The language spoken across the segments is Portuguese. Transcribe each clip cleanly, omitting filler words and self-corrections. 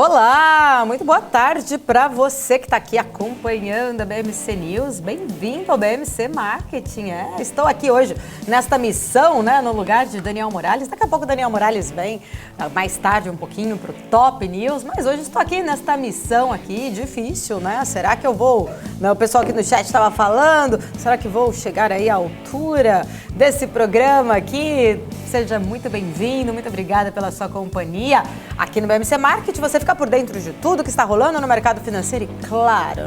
Olá, muito boa tarde para você que está aqui acompanhando a BMC News. Bem-vindo ao BMC Marketing. Estou aqui hoje nesta missão, no lugar de Daniel Morales. Daqui a pouco o Daniel Morales vem mais tarde um pouquinho para o Top News, mas hoje estou aqui nesta missão aqui, difícil, Será que eu vou, o pessoal aqui no chat estava falando, será que vou chegar aí à altura desse programa aqui? Seja muito bem-vindo, muito obrigada pela sua companhia. Aqui no BMC Marketing você fica por dentro de tudo que está rolando no mercado financeiro e claro,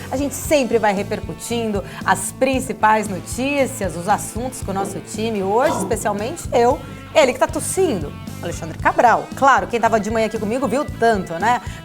a gente sempre vai repercutindo as principais notícias, os assuntos com o nosso time. Hoje, especialmente ele que está tossindo, Alexandre Cabral. Claro, quem estava de manhã aqui comigo viu tanto,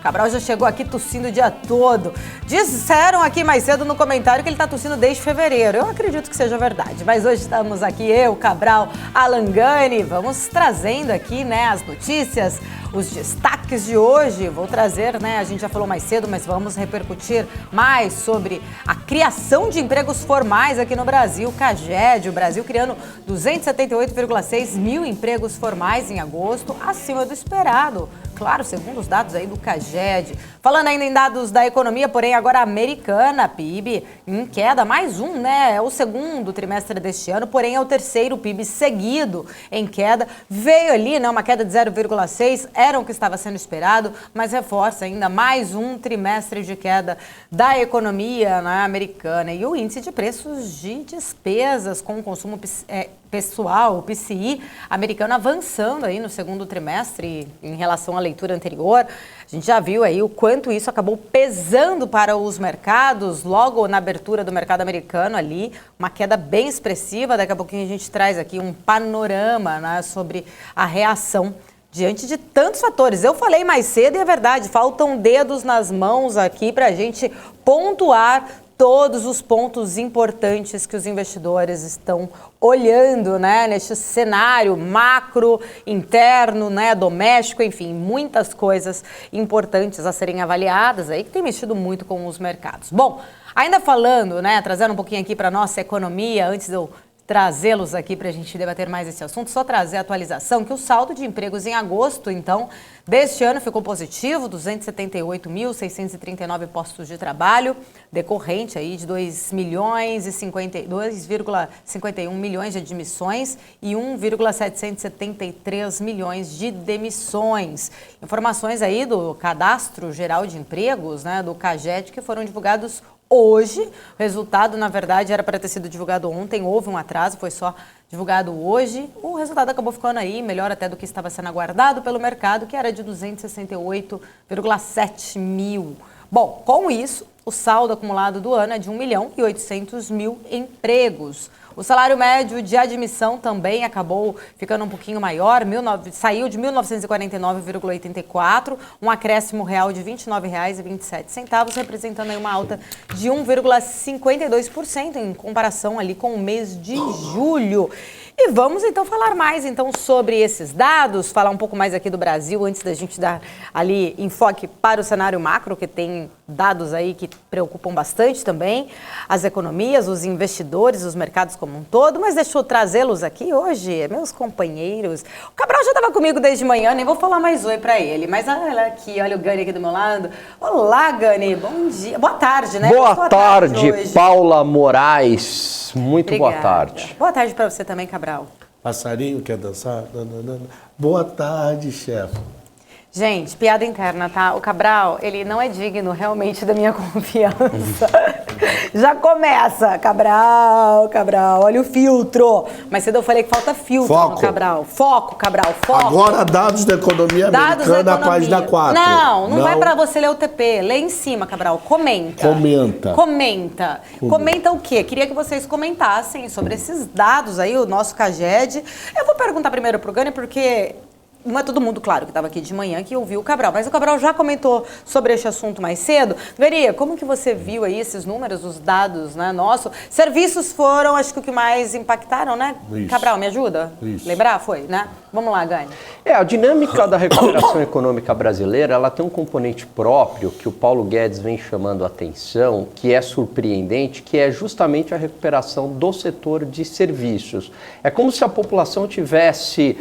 Cabral já chegou aqui tossindo o dia todo. Disseram aqui mais cedo no comentário que ele está tossindo desde fevereiro. Eu acredito que seja verdade, mas hoje estamos aqui, eu, Cabral, Alan Gani, vamos trazendo aqui, as notícias, os destaques de hoje. Vou trazer, a gente já falou mais cedo, mas vamos repercutir mais sobre a criação de empregos formais aqui no Brasil. CAGED, o Brasil criando 278,6 mil empregos formais em agosto, acima do esperado. Claro, segundo os dados aí do CAGED. Falando ainda em dados da economia, porém agora americana, PIB em queda, mais um, É o segundo trimestre deste ano, porém é o terceiro PIB seguido em queda. Veio ali, uma queda de 0,6, era o que estava sendo esperado, mas reforça ainda mais um trimestre de queda da economia americana. E o índice de preços de despesas com o consumo pessoal, o PCI americano, avançando aí no segundo trimestre em relação à leitura anterior. A gente já viu aí o quanto isso acabou pesando para os mercados, logo na abertura do mercado americano ali, uma queda bem expressiva. Daqui a pouquinho a gente traz aqui um panorama sobre a reação diante de tantos fatores. Eu falei mais cedo e é verdade, faltam dedos nas mãos aqui para a gente pontuar todos os pontos importantes que os investidores estão olhando, neste cenário macro, interno, doméstico, enfim, muitas coisas importantes a serem avaliadas aí que tem mexido muito com os mercados. Bom, ainda falando, trazendo um pouquinho aqui para a nossa economia, antes de eu trazê-los aqui para a gente debater mais esse assunto, só trazer a atualização que o saldo de empregos em agosto, então, deste ano ficou positivo, 278.639 postos de trabalho, decorrente aí de 2,51 milhões de admissões e 1,773 milhões de demissões. Informações aí do Cadastro Geral de Empregos, do CAGED, que foram divulgados hoje. O resultado, na verdade, era para ter sido divulgado ontem, houve um atraso, foi só divulgado hoje. O resultado acabou ficando aí, melhor até do que estava sendo aguardado pelo mercado, que era de 268,7 mil. Bom, com isso, o saldo acumulado do ano é de 1.800.000 empregos. O salário médio de admissão também acabou ficando um pouquinho maior, saiu de 1.949,84, um acréscimo real de R$ 29,27, representando aí uma alta de 1,52% em comparação ali com o mês de julho. E vamos então falar mais sobre esses dados, falar um pouco mais aqui do Brasil, antes da gente dar ali enfoque para o cenário macro, que tem dados aí que preocupam bastante também, as economias, os investidores, os mercados como um todo, mas deixa eu trazê-los aqui hoje, meus companheiros. O Cabral já estava comigo desde manhã, nem vou falar mais oi para ele, mas olha aqui, olha o Gani aqui do meu lado. Olá, Gani, bom dia, boa tarde, Boa tarde, Paula Moraes, muito Obrigada. Boa tarde. Boa tarde para você também, Cabral. Passarinho quer dançar? Boa tarde, chefe. Gente, piada interna, tá? O Cabral, ele não é digno realmente da minha confiança. Já começa, Cabral, olha o filtro. Mas cedo eu falei que falta filtro no Cabral. Foco, Cabral, foco. Agora dados da economia americana, página 4. Não vai pra você ler o TP. Lê em cima, Cabral. Comenta. Comenta o quê? Queria que vocês comentassem sobre esses dados aí, o nosso CAGED. Eu vou perguntar primeiro pro Gani, porque não é todo mundo, claro, que estava aqui de manhã que ouviu o Cabral, mas o Cabral já comentou sobre este assunto mais cedo. Gani, como que você viu aí esses números, os dados, nosso? Serviços foram, acho que o que mais impactaram, Isso. Cabral, me ajuda? Isso. Lembrar? Foi, Vamos lá, Gani. A dinâmica da recuperação econômica brasileira, ela tem um componente próprio que o Paulo Guedes vem chamando a atenção, que é surpreendente, que é justamente a recuperação do setor de serviços. É como se a população tivesse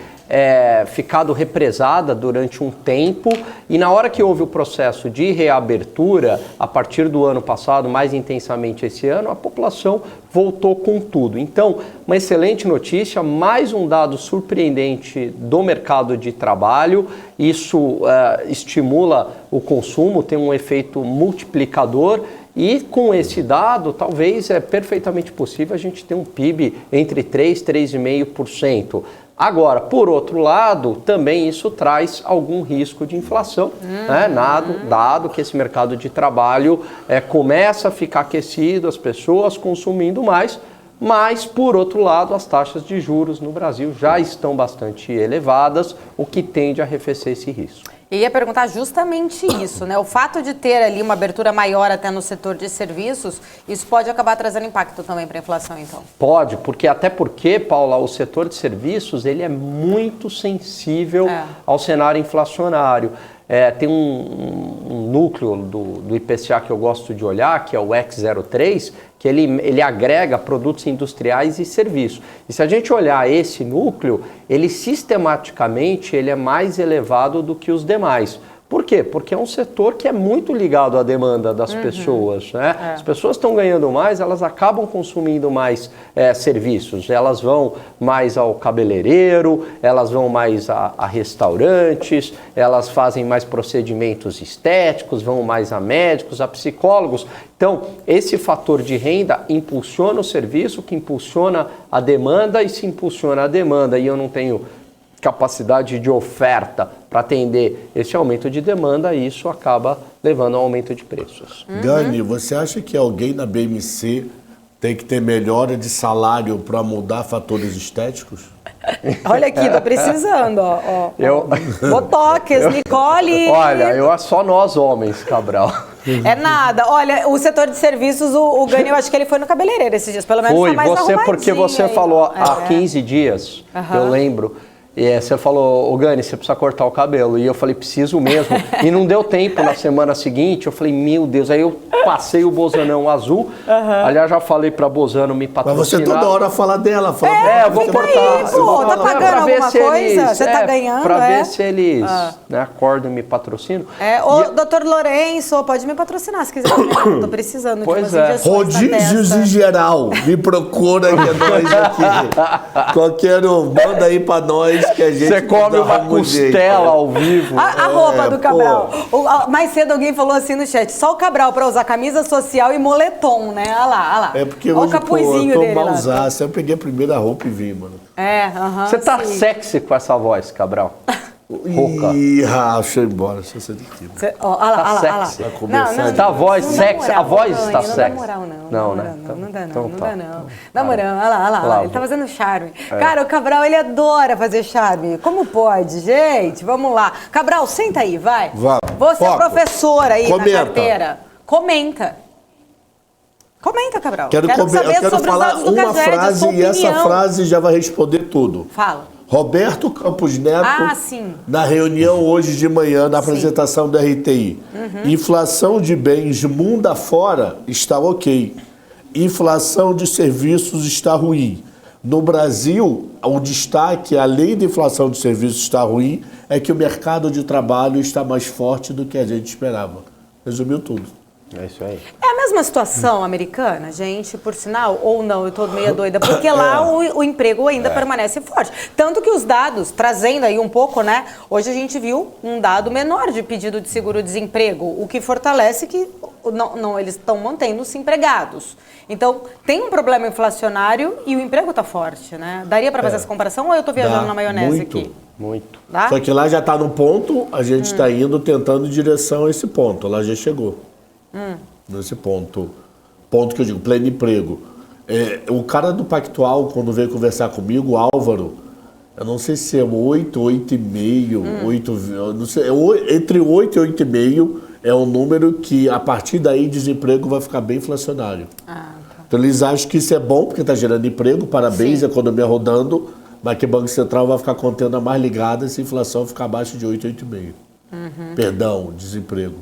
ficado represada durante um tempo e na hora que houve o processo de reabertura, a partir do ano passado, mais intensamente esse ano, a população voltou com tudo. Então, uma excelente notícia, mais um dado surpreendente do mercado de trabalho, isso estimula o consumo, tem um efeito multiplicador. E com esse dado, talvez é perfeitamente possível a gente ter um PIB entre 3% e 3,5%. Agora, por outro lado, também isso traz algum risco de inflação, né? Dado que esse mercado de trabalho começa a ficar aquecido, as pessoas consumindo mais, mas, por outro lado, as taxas de juros no Brasil já estão bastante elevadas, o que tende a arrefecer esse risco. Eu ia perguntar justamente isso, né? O fato de ter ali uma abertura maior até no setor de serviços, isso pode acabar trazendo impacto também para a inflação, então? Pode, até porque, Paula, o setor de serviços ele é muito sensível ao cenário inflacionário. Tem um núcleo do IPCA que eu gosto de olhar, que é o X03, que ele agrega produtos industriais e serviços. E se a gente olhar esse núcleo, ele sistematicamente ele é mais elevado do que os demais. Por quê? Porque é um setor que é muito ligado à demanda das pessoas, né? As pessoas estão ganhando mais, elas acabam consumindo mais serviços. Elas vão mais ao cabeleireiro, elas vão mais a restaurantes, elas fazem mais procedimentos estéticos, vão mais a médicos, a psicólogos. Então, esse fator de renda impulsiona o serviço, que impulsiona a demanda, e se impulsiona a demanda e eu não tenho capacidade de oferta para atender esse aumento de demanda, e isso acaba levando a um aumento de preços. Gani, você acha que alguém na BMC tem que ter melhora de salário para mudar fatores estéticos? Olha aqui, tô precisando, ó. Botox, Nicole. Olha, só nós homens, Cabral. É nada. Olha, o setor de serviços, o Gani, eu acho que ele foi no cabeleireiro esses dias, pelo menos Foi, tá mais arrumadinho. porque você aí, falou há 15 dias, eu lembro. E você falou, Gani, você precisa cortar o cabelo. E eu falei, preciso mesmo. E não deu tempo na semana seguinte. Eu falei, meu Deus. Aí eu passei o Bozanão azul. Aliás, já falei pra Bozano me patrocinar. Mas você toda hora fala dela. Eu vou cortar. Aí, pô, tá pagando alguma coisa? Você tá ganhando, Pra ver se eles acordam e me patrocinam. Doutor Lourenço, pode me patrocinar se quiser. Eu tô precisando de umas injeções Rodízios em geral. Me procura que é nós aqui. Qualquer um, manda aí pra nós. Você come uma costela ao vivo. A roupa do Cabral. Mais cedo alguém falou assim no chat, só o Cabral pra usar camisa social e moletom, né? Olha lá. É porque olha hoje, o capuzinho eu tô dele lá. malzaço. Eu peguei a primeira roupa e vim, mano. Você tá sexy com essa voz, Cabral. Rouca. Ih, deixa eu ir embora. Deixa eu ser daqui. Olha lá. Vai começar. Tá a voz sexy. A voz está sexy. Não dá moral, não. Não dá, não. Na moral, olha lá. Ele tá fazendo charme. Cara, o Cabral, ele adora fazer charme. Como pode, gente? Vamos lá. Cabral, senta aí, vai. Você é professora aí na carteira. Comenta, Cabral. Quero saber sobre falar os dados do uma Caged, frase e essa frase já vai responder tudo. Fala. Roberto Campos Neto, na reunião hoje de manhã, na apresentação do RTI. Inflação de bens mundo afora está ok. Inflação de serviços está ruim. No Brasil, o destaque, além da inflação de serviços estar ruim, é que o mercado de trabalho está mais forte do que a gente esperava. Resumiu tudo. É isso aí. É a mesma situação americana, gente, por sinal, ou não, eu tô meio doida, porque lá o emprego ainda permanece forte. Tanto que os dados, trazendo aí um pouco, né, hoje a gente viu um dado menor de pedido de seguro-desemprego, o que fortalece que eles estão mantendo-se empregados. Então, tem um problema inflacionário e o emprego tá forte, né? Daria para fazer essa comparação ou eu tô viajando na maionese aqui? Muito. Dá? Só que lá já está no ponto, a gente está indo tentando em direção a esse ponto. Lá já chegou. Nesse ponto. Ponto que eu digo, pleno emprego. O cara do Pactual, quando veio conversar comigo, o Álvaro, eu não sei se é 8, 8,5, 8, não sei, entre 8 e 8,5 é um número que, a partir daí, desemprego vai ficar bem inflacionário. Então eles acham que isso é bom, porque está gerando emprego, parabéns, a economia rodando, mas que o Banco Central vai ficar contendo a mais ligada se a inflação ficar abaixo de 8, 8,5. Perdão, desemprego.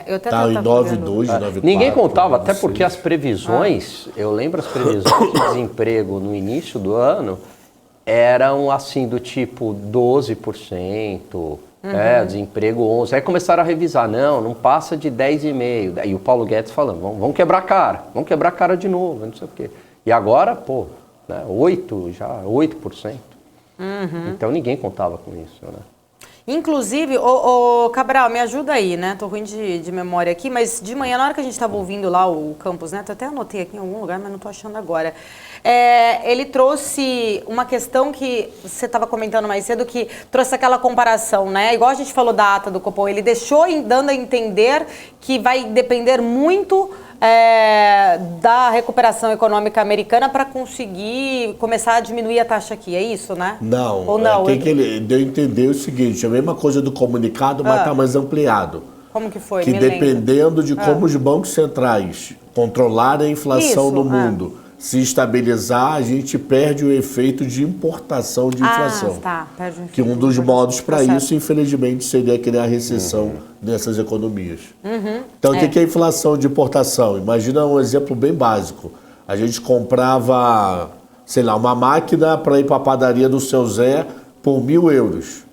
Eu até tá em 9,2, 9,4. Ninguém contava, até porque as previsões, eu lembro as previsões de desemprego no início do ano, eram assim do tipo 12%, desemprego 11%. Aí começaram a revisar, não passa de 10,5%. Aí o Paulo Guedes falando, vamos quebrar a cara de novo, não sei o quê. E agora, 8%. Então ninguém contava com isso, né? Inclusive, Cabral, me ajuda aí, né? Tô ruim de memória aqui, mas de manhã, na hora que a gente estava ouvindo lá o Campos Neto, eu até anotei aqui em algum lugar, mas não tô achando agora. Ele trouxe uma questão que você estava comentando mais cedo, que trouxe aquela comparação, né? Igual a gente falou da ata do Copom, ele deixou dando a entender que vai depender muito da recuperação econômica americana para conseguir começar a diminuir a taxa aqui, é isso, né? Não, ou não? Que ele deu a entender o seguinte, a mesma coisa do comunicado, mas está mais ampliado. Como que foi? Que dependendo de como os bancos centrais controlarem a inflação no mundo, se estabilizar, a gente perde o efeito de importação de inflação. Perde o efeito que um dos modos para isso, infelizmente, seria criar recessão nessas economias. Então, o que é inflação de importação? Imagina um exemplo bem básico. A gente comprava, sei lá, uma máquina para ir para a padaria do seu Zé por 1.000 euros.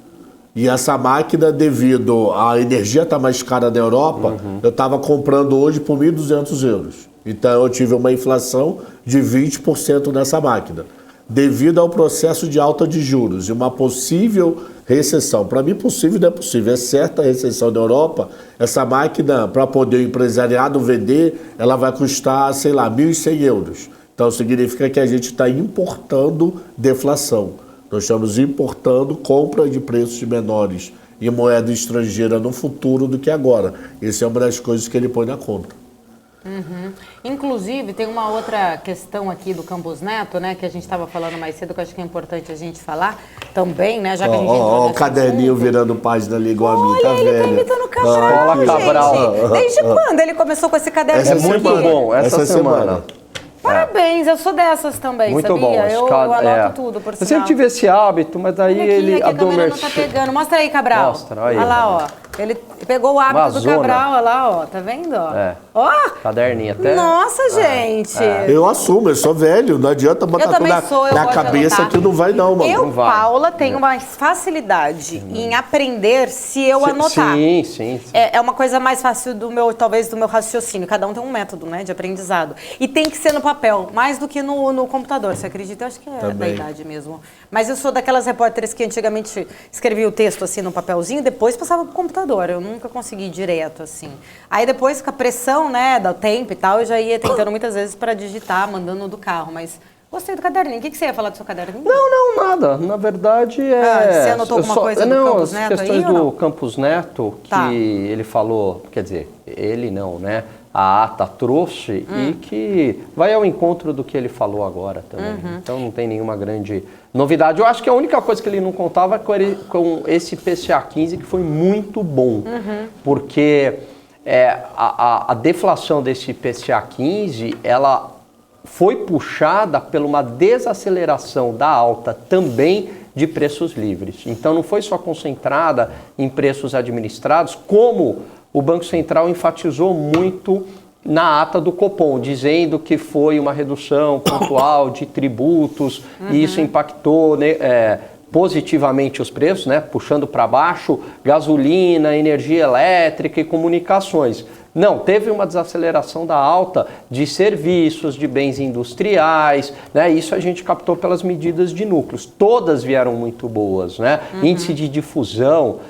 E essa máquina, devido à energia estar mais cara na Europa, eu estava comprando hoje por 1.200 euros. Então, eu tive uma inflação de 20% nessa máquina, devido ao processo de alta de juros e uma possível recessão. Para mim, possível não é possível. É certa a recessão na Europa. Essa máquina, para poder o empresariado vender, ela vai custar, sei lá, 1.100 euros. Então, significa que a gente está importando deflação. Nós estamos importando compra de preços menores em moeda estrangeira no futuro do que agora. Essa é uma das coisas que ele põe na conta. Inclusive, tem uma outra questão aqui do Campos Neto, né, que a gente estava falando mais cedo, que eu acho que é importante a gente falar também, né, já que a gente entrou o caderninho virando página ali igual a mim, tá velho? Ele tá imitando o Cabral, gente. Cabral. Desde quando ele começou com esse caderninho? É muito bom, essa semana. Parabéns, eu sou dessas também, muito sabia? Bom. Eu anoto tudo, por sinal. Eu sempre tive esse hábito, mas daí ele adormeceu. Não tá pegando. Mostra aí, Cabral. Mostra, aí. Olha lá, ó. Ele pegou o hábito do Cabral, olha lá, ó. Tá vendo? Ó. Caderninho até. Nossa, gente. Eu assumo, eu sou velho, não adianta botar tudo na cabeça que não vai não, mano. Eu, Paula, tenho mais facilidade em aprender se eu anotar. Sim. É uma coisa mais fácil talvez do meu raciocínio. Cada um tem um método, né, de aprendizado. E tem que ser no papel, mais do que no computador. Você acredita? Eu acho que é da idade mesmo. Mas eu sou daquelas repórteres que antigamente escrevia o texto assim no papelzinho, depois passava pro computador. Eu nunca consegui ir direto assim. Aí depois com a pressão, né, do tempo e tal, eu já ia tentando muitas vezes para digitar, mandando do carro, mas gostei do caderninho. O que você ia falar do seu caderninho? Não, nada. Na verdade você anotou alguma coisa do Campos Neto aí? As questões do Campos Neto que ele falou, quer dizer, ele não, né? A ata trouxe e que vai ao encontro do que ele falou agora também. Então não tem nenhuma grande novidade. Eu acho que a única coisa que ele não contava é com esse PCA 15, que foi muito bom. Porque a deflação desse PCA 15, ela foi puxada por uma desaceleração da alta também de preços livres. Então não foi só concentrada em preços administrados, como o Banco Central enfatizou muito na ata do Copom, dizendo que foi uma redução pontual de tributos e isso impactou positivamente os preços, né, puxando para baixo gasolina, energia elétrica e comunicações. Não, teve uma desaceleração da alta de serviços, de bens industriais, né? Isso a gente captou pelas medidas de núcleos. Todas vieram muito boas, né? Índice de difusão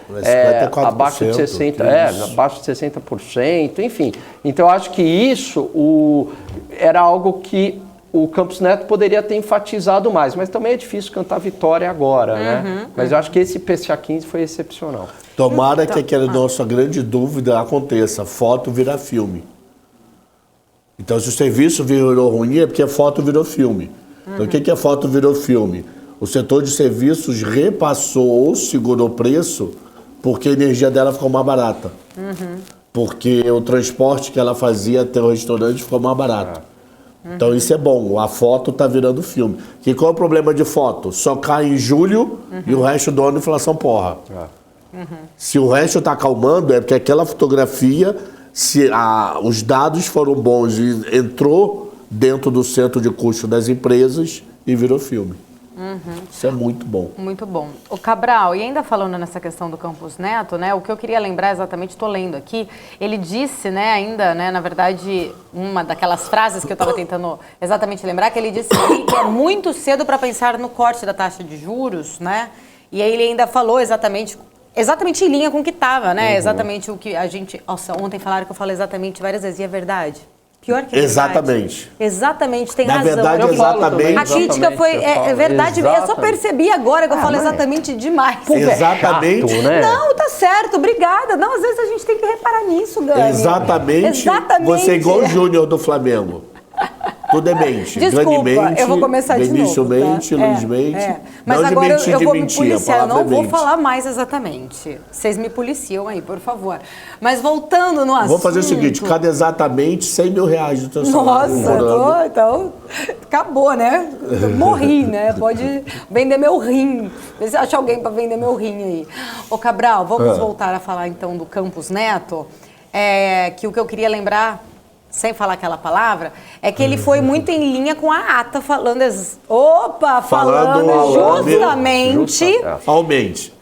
abaixo de 60%, enfim. Então eu acho que isso era algo que o Campos Neto poderia ter enfatizado mais, mas também é difícil cantar vitória agora, né? Mas eu acho que esse PCA 15 foi excepcional. Tomara que aquela nossa grande dúvida aconteça, foto virar filme. Então, se o serviço virou ruim, é porque a foto virou filme. Então, o que a foto virou filme? O setor de serviços repassou ou segurou o preço porque a energia dela ficou mais barata. Porque o transporte que ela fazia até o restaurante ficou mais barato. Então isso é bom, a foto está virando filme. Que qual é o problema de foto? Só cai em julho e o resto do ano a inflação porra. Se o resto está acalmando, é porque aquela fotografia, os dados foram bons e entrou dentro do centro de custo das empresas e virou filme. Isso é muito bom. Muito bom. O Cabral, e ainda falando nessa questão do Campos Neto, né, o que eu queria lembrar exatamente, estou lendo aqui, ele disse, né, ainda, né, na verdade, uma daquelas frases que eu estava tentando exatamente lembrar, que ele disse que é muito cedo para pensar no corte da taxa de juros, né, e aí ele ainda falou exatamente em linha com o que estava, né, exatamente o que a gente, nossa, ontem falaram que eu falei exatamente várias vezes, e é verdade. Pior que é Exatamente. Exatamente, tem Na razão. verdade, Eu falo exatamente. também, A crítica foi, é verdade, eu só percebi agora que eu falo exatamente demais. Exatamente. Chato, né? Não, tá certo, obrigada. Não, às vezes a gente tem que reparar nisso, Gani. Exatamente. Você é igual o Júnior do Flamengo. Tudo é mente. Desculpa, Grandemente, eu vou começar de novo. Mente, Luizmente. Mas não agora de mentir, eu vou de me mentir, policiar, eu não vou mente. falar mais exatamente. Vocês me policiam aí, por favor. Mas voltando no assunto... Vou fazer o seguinte, cada exatamente 100 mil reais do teu salário. Nossa, então acabou, né? Morri, né? Pode vender meu rim. Vê se acha alguém para vender meu rim aí. Ô Cabral, vamos voltar a falar então do Campos Neto, que o que eu queria lembrar, sem falar aquela palavra, é que ele foi muito em linha com a ata, falando justamente... Aumente.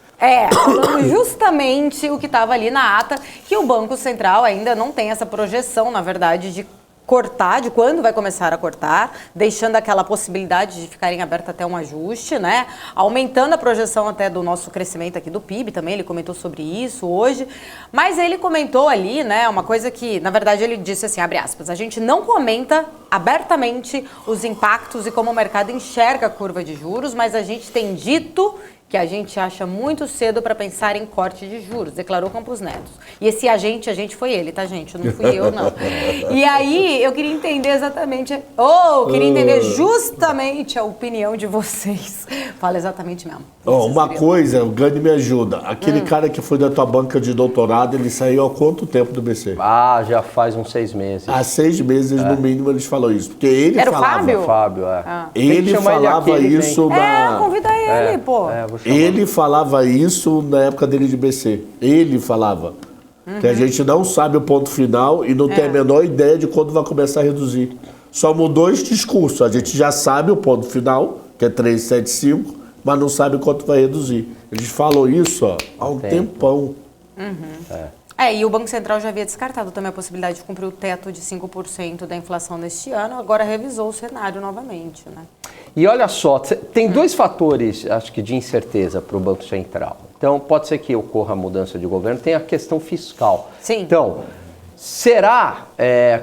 Falando justamente o que estava ali na ata, que o Banco Central ainda não tem essa projeção, na verdade, de cortar, de quando vai começar a cortar, deixando aquela possibilidade de ficarem abertas até um ajuste, né? Aumentando a projeção até do nosso crescimento aqui do PIB também, ele comentou sobre isso hoje, mas ele comentou ali, né, uma coisa que, na verdade, ele disse assim, abre aspas, a gente não comenta abertamente os impactos e como o mercado enxerga a curva de juros, mas a gente tem dito que a gente acha muito cedo para pensar em corte de juros, declarou Campos Neto. E esse agente foi ele, tá, gente? Não fui eu, não. E aí, eu queria entender exatamente, queria entender justamente a opinião de vocês. Fala exatamente mesmo. Uma coisa, o Gani me ajuda. Aquele cara que foi da tua banca de doutorado, ele saiu há quanto tempo do BC? Já faz uns 6 meses. Há 6 meses, no mínimo, eles falam isso. Porque ele Era falava... o Fábio? Fábio, Ele falava isso na... convida ele, pô. Ele falava isso na época dele de BC. Ele falava que a gente não sabe o ponto final e não tem a menor ideia de quando vai começar a reduzir. Só mudou esse discurso. A gente já sabe o ponto final, que é 3,75, mas não sabe quanto vai reduzir. Eles falam isso há um tempão. E o Banco Central já havia descartado também a possibilidade de cumprir o teto de 5% da inflação neste ano, agora revisou o cenário novamente, né? E olha só, tem 2 fatores, acho que, de incerteza para o Banco Central. Então, pode ser que ocorra a mudança de governo, tem a questão fiscal. Sim. Então, será,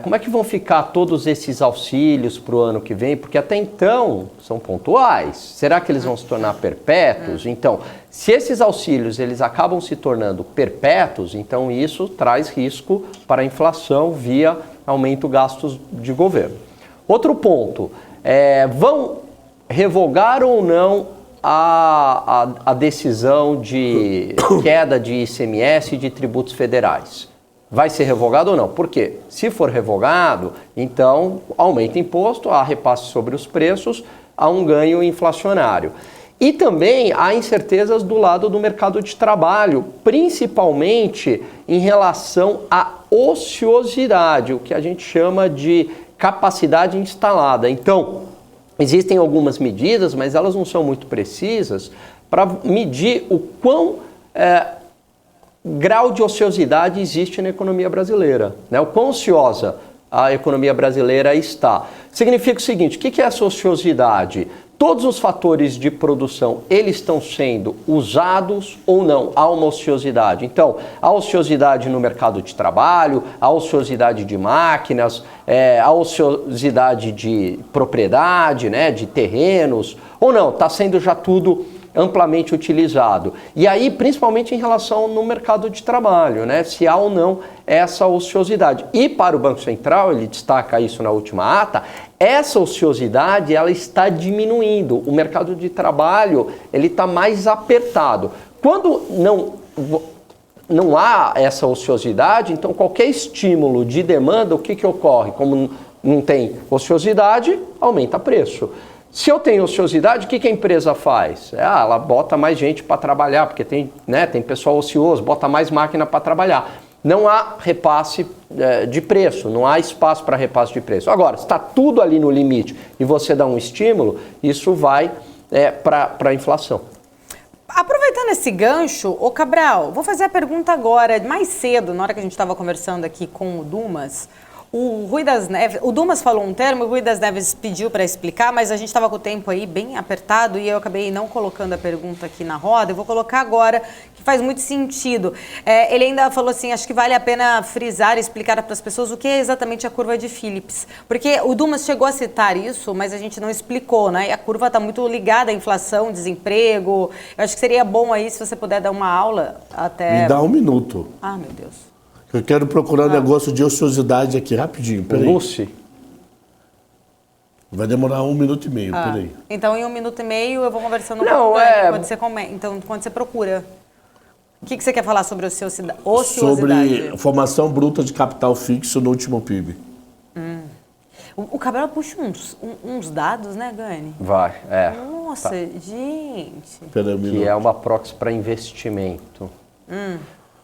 como é que vão ficar todos esses auxílios para o ano que vem? Porque até então são pontuais. Será que eles vão se tornar perpétuos? Então, se esses auxílios eles acabam se tornando perpétuos, então isso traz risco para a inflação via aumento de gastos de governo. Outro ponto, vão revogar ou não a decisão de queda de ICMS e de tributos federais? Vai ser revogado ou não? Por quê? Se for revogado, então aumenta imposto, há repasse sobre os preços, há um ganho inflacionário. E também há incertezas do lado do mercado de trabalho, principalmente em relação à ociosidade, o que a gente chama de capacidade instalada. Então, existem algumas medidas, mas elas não são muito precisas, para medir o quão grau de ociosidade existe na economia brasileira, né? O quão ociosa a economia brasileira está. Significa o seguinte, o que é essa ociosidade? Todos os fatores de produção, eles estão sendo usados ou não? Há uma ociosidade. Então, a ociosidade no mercado de trabalho, a ociosidade de máquinas, a ociosidade de propriedade, né, de terrenos, ou não? Está sendo já tudo amplamente utilizado. E aí, principalmente em relação no mercado de trabalho, né? Se há ou não essa ociosidade. E para o Banco Central, ele destaca isso na última ata, essa ociosidade ela está diminuindo. O mercado de trabalho ele está mais apertado. Quando não há essa ociosidade, então qualquer estímulo de demanda, o que ocorre? Como não tem ociosidade, aumenta preço. Se eu tenho ociosidade, o que a empresa faz? Ela bota mais gente para trabalhar, porque tem pessoal ocioso, bota mais máquina para trabalhar. Não há repasse de preço, não há espaço para repasse de preço. Agora, se está tudo ali no limite e você dá um estímulo, isso vai para a inflação. Aproveitando esse gancho, ô Cabral, vou fazer a pergunta agora, mais cedo, na hora que a gente estava conversando aqui com o Dumas. O Rui das Neves, o Dumas falou um termo, o Rui das Neves pediu para explicar, mas a gente estava com o tempo aí bem apertado e eu acabei não colocando a pergunta aqui na roda. Eu vou colocar agora, que faz muito sentido. Ele ainda falou assim, acho que vale a pena frisar e explicar para as pessoas o que é exatamente a curva de Phillips. Porque o Dumas chegou a citar isso, mas a gente não explicou, né? E a curva está muito ligada à inflação, desemprego. Eu acho que seria bom aí, se você puder dar uma aula até... Me dá um minuto. Ah, meu Deus. Eu quero procurar um negócio de ociosidade aqui, rapidinho, peraí. Lucy. Vai demorar 1 minuto e meio, peraí. Então, em 1 minuto e meio, eu vou conversando Não, com o Dani, quando você comenta. Então, quando você procura. O que você quer falar sobre ociosidade? Sobre formação bruta de capital fixo no último PIB. O Cabral puxa uns dados, né, Gani? Vai, Nossa, gente. Peraí, um que minuto. é uma proxy para investimento.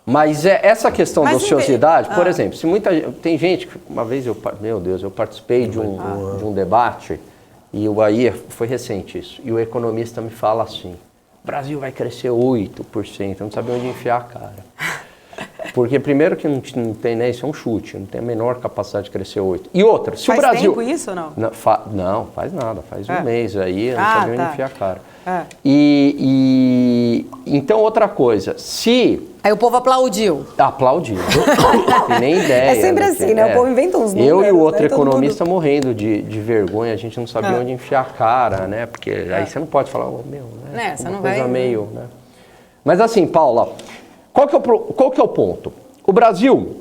Mas essa questão da ociosidade, por exemplo, se tem gente que uma vez eu participei de um debate e aí foi recente isso. E o economista me fala assim: o Brasil vai crescer 8%, eu não sabia onde enfiar a cara. Porque primeiro que não tem, né, isso é um chute, não tem a menor capacidade de crescer 8. E outra, se faz o Brasil... Faz tempo isso ou não? Não, faz nada, faz um mês aí, eu não sabia onde enfiar a cara. Então, outra coisa, Aí o povo aplaudiu. Aplaudiu. Tem nem ideia. É sempre assim, né? O povo inventa uns números. Eu e o outro né? economista morrendo de vergonha, a gente não sabia onde enfiar a cara, né? Porque aí você não pode falar, né? Você uma não coisa vai... meio, né? Mas assim, Paula, qual que é o ponto? O Brasil,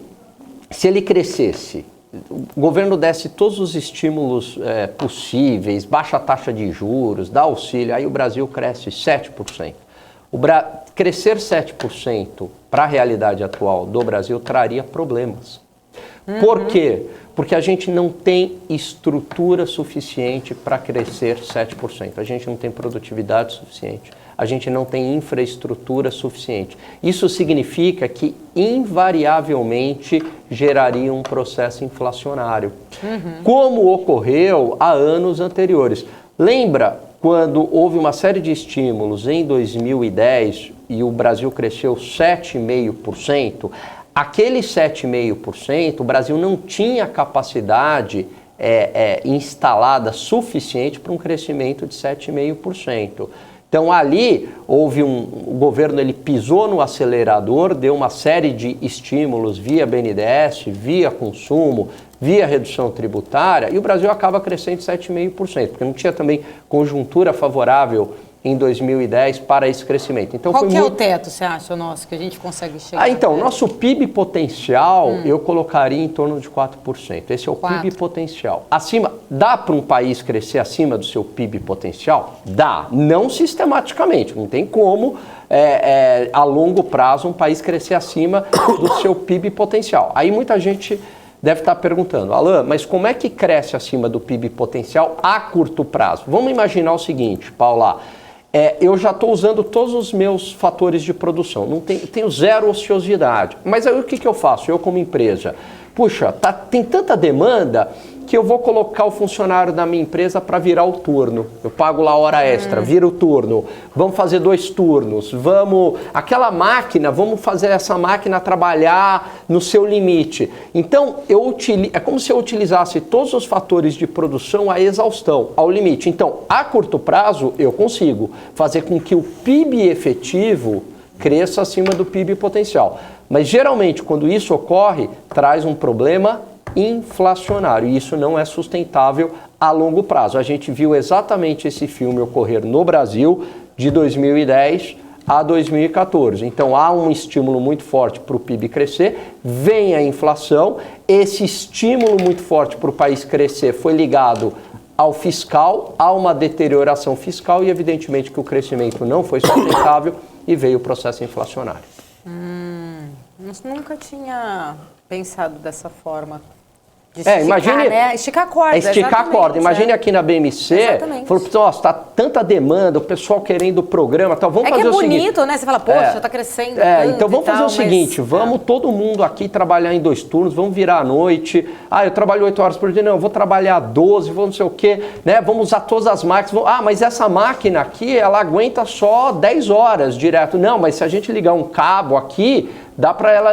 se ele crescesse, o governo desse todos os estímulos possíveis, baixa a taxa de juros, dá auxílio, aí o Brasil cresce 7%. Crescer 7% para a realidade atual do Brasil traria problemas. Por quê? Porque a gente não tem estrutura suficiente para crescer 7%. A gente não tem produtividade suficiente. A gente não tem infraestrutura suficiente. Isso significa que, invariavelmente, geraria um processo inflacionário, como ocorreu há anos anteriores. Lembra quando houve uma série de estímulos em 2010 e o Brasil cresceu 7,5%? Aquele 7,5%, o Brasil não tinha capacidade instalada suficiente para um crescimento de 7,5%. Então ali houve o governo ele pisou no acelerador, deu uma série de estímulos via BNDES, via consumo, via redução tributária, e o Brasil acaba crescendo 7,5%, porque não tinha também conjuntura favorável em 2010 para esse crescimento. Então, Qual que é o teto, você acha, nosso, que a gente consegue chegar? Então, nosso PIB potencial, eu colocaria em torno de 4%. Esse é o 4. PIB potencial. Dá para um país crescer acima do seu PIB potencial? Dá. Não sistematicamente. Não tem como, a longo prazo, um país crescer acima do seu PIB potencial. Aí muita gente deve estar perguntando, Alan, mas como é que cresce acima do PIB potencial a curto prazo? Vamos imaginar o seguinte, Paula. Eu já estou usando todos os meus fatores de produção, tenho zero ociosidade. Mas aí o que eu faço? Eu como empresa, puxa, tem tanta demanda que eu vou colocar o funcionário da minha empresa para virar o turno. Eu pago lá hora extra, vira o turno. Vamos fazer 2 turnos. Aquela máquina, vamos fazer essa máquina trabalhar no seu limite. Então, é como se eu utilizasse todos os fatores de produção à exaustão, ao limite. Então, a curto prazo, eu consigo fazer com que o PIB efetivo cresça acima do PIB potencial. Mas, geralmente, quando isso ocorre, traz um problema inflacionário, e isso não é sustentável a longo prazo. A gente viu exatamente esse filme ocorrer no Brasil de 2010 a 2014. Então há um estímulo muito forte para o PIB crescer, vem a inflação, esse estímulo muito forte para o país crescer foi ligado ao fiscal, a uma deterioração fiscal e evidentemente que o crescimento não foi sustentável e veio o processo inflacionário. Nunca tinha pensado dessa forma. Imagine, né? Esticar a corda. Esticar a corda. Imagine aqui na BMC, falou, nossa, tá tanta demanda, o pessoal querendo o programa, tal. Vamos fazer o seguinte. É bonito, né? Você fala, poxa, tá crescendo. Então vamos fazer o seguinte, vamos todo mundo aqui trabalhar em 2 turnos, vamos virar à noite. Eu trabalho 8 horas por dia, não, eu vou trabalhar 12, vou não sei o quê, né? Vamos usar todas as máquinas. Mas essa máquina aqui, ela aguenta só 10 horas direto. Não, mas se a gente ligar um cabo aqui, dá para ela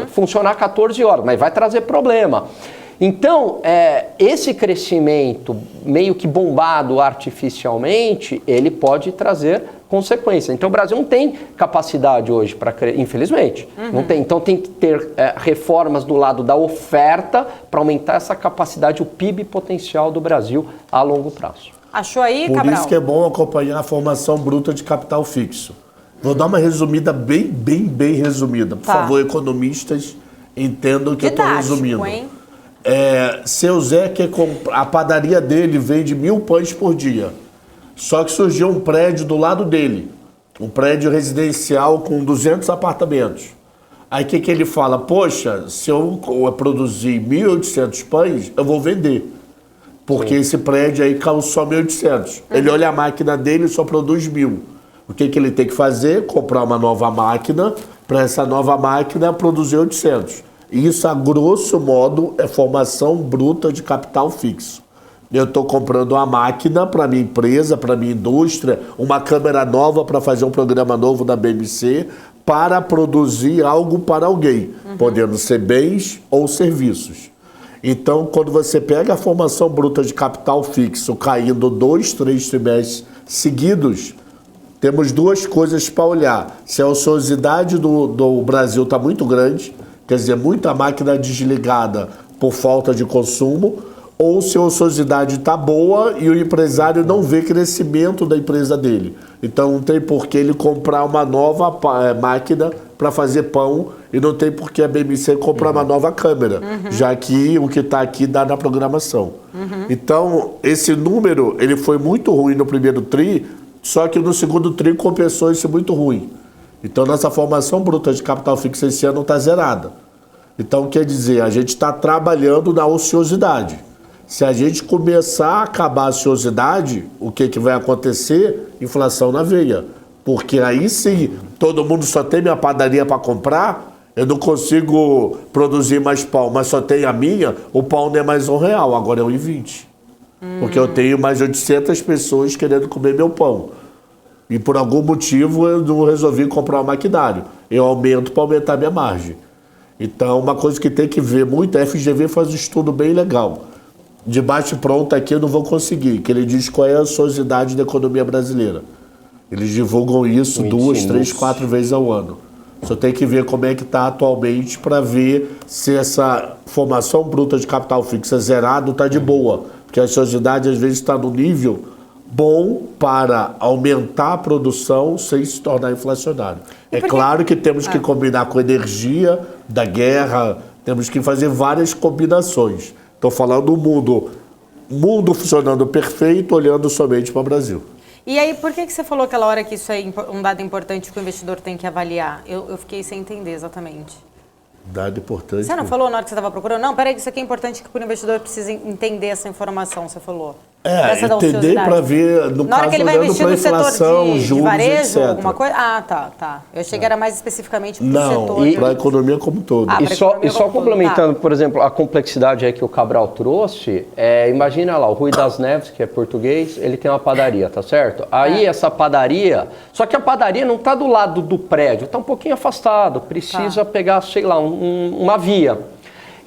funcionar 14 horas, mas vai trazer problema. Então, esse crescimento meio que bombado artificialmente, ele pode trazer consequências. Então, o Brasil não tem capacidade hoje para crescer, infelizmente. Não tem. Então, tem que ter reformas do lado da oferta para aumentar essa capacidade, o PIB potencial do Brasil a longo prazo. Achou aí, Cabral? Por isso que é bom acompanhar a formação bruta de capital fixo. Vou dar uma resumida bem resumida. Por favor, economistas, entendam que eu estou resumindo. Hein? Seu Zé, a padaria dele vende 1000 pães por dia. Só que surgiu um prédio do lado dele. Um prédio residencial com 200 apartamentos. Aí o que ele fala? Poxa, se eu produzir 1.800 pães, eu vou vender. Porque esse prédio aí calçou 1.800. Ele olha a máquina dele e só produz 1.000. O que ele tem que fazer? Comprar uma nova máquina, para essa nova máquina produzir 800. Isso, a grosso modo, é formação bruta de capital fixo. Eu estou comprando uma máquina para minha empresa, para minha indústria, uma câmera nova para fazer um programa novo da BMC, para produzir algo para alguém, podendo ser bens ou serviços. Então, quando você pega a formação bruta de capital fixo caindo 2, 3 trimestres seguidos, temos 2 coisas para olhar. Se a ociosidade do Brasil está muito grande, quer dizer, muita máquina desligada por falta de consumo, ou se a ociosidade está boa e o empresário não vê crescimento da empresa dele. Então não tem por que ele comprar uma nova máquina para fazer pão e não tem por que a BMC comprar uma nova câmera, já que o que está aqui dá na programação. Então, esse número ele foi muito ruim no primeiro tri, só que no segundo tri compensou isso muito ruim. Então, nossa formação bruta de capital fixo esse ano está zerada. Então, quer dizer, a gente está trabalhando na ociosidade. Se a gente começar a acabar a ociosidade, o que vai acontecer? Inflação na veia. Porque aí sim, todo mundo só tem minha padaria para comprar, eu não consigo produzir mais pão, mas só tem a minha, o pão não é mais R$1, agora é R$1,20. Porque eu tenho mais 800 pessoas querendo comer meu pão. E por algum motivo eu não resolvi comprar um maquinário. Eu aumento para aumentar minha margem. Então, uma coisa que tem que ver muito, a FGV faz um estudo bem legal. De bate pronto aqui eu não vou conseguir, que ele diz qual é a ociosidade da economia brasileira. Eles divulgam isso 2, 3, 4 vezes ao ano. Só tem que ver como é que está atualmente para ver se essa formação bruta de capital fixo zerado está de boa. Porque a ociosidade às vezes está no nível bom para aumentar a produção sem se tornar inflacionário. É claro que temos que combinar com a energia da guerra, temos que fazer várias combinações. Estou falando do mundo funcionando perfeito, olhando somente para o Brasil. E aí, por que você falou aquela hora que isso é um dado importante que o investidor tem que avaliar? Eu fiquei sem entender exatamente. Dado importante. Você não falou na hora que você estava procurando? Não, peraí, isso aqui é importante que o investidor precisa entender essa informação, você falou. Entender para ver, no caso, olhando para a inflação, juros, varejo, etc. alguma coisa? tá. Eu achei que era mais especificamente para o setor. Não, para a economia como todo. E só complementando, por exemplo, a complexidade aí que o Cabral trouxe, imagina lá, o Rui das Neves, que é português, ele tem uma padaria, tá certo? Aí essa padaria, só que a padaria não está do lado do prédio, está um pouquinho afastado, precisa pegar, sei lá, uma via.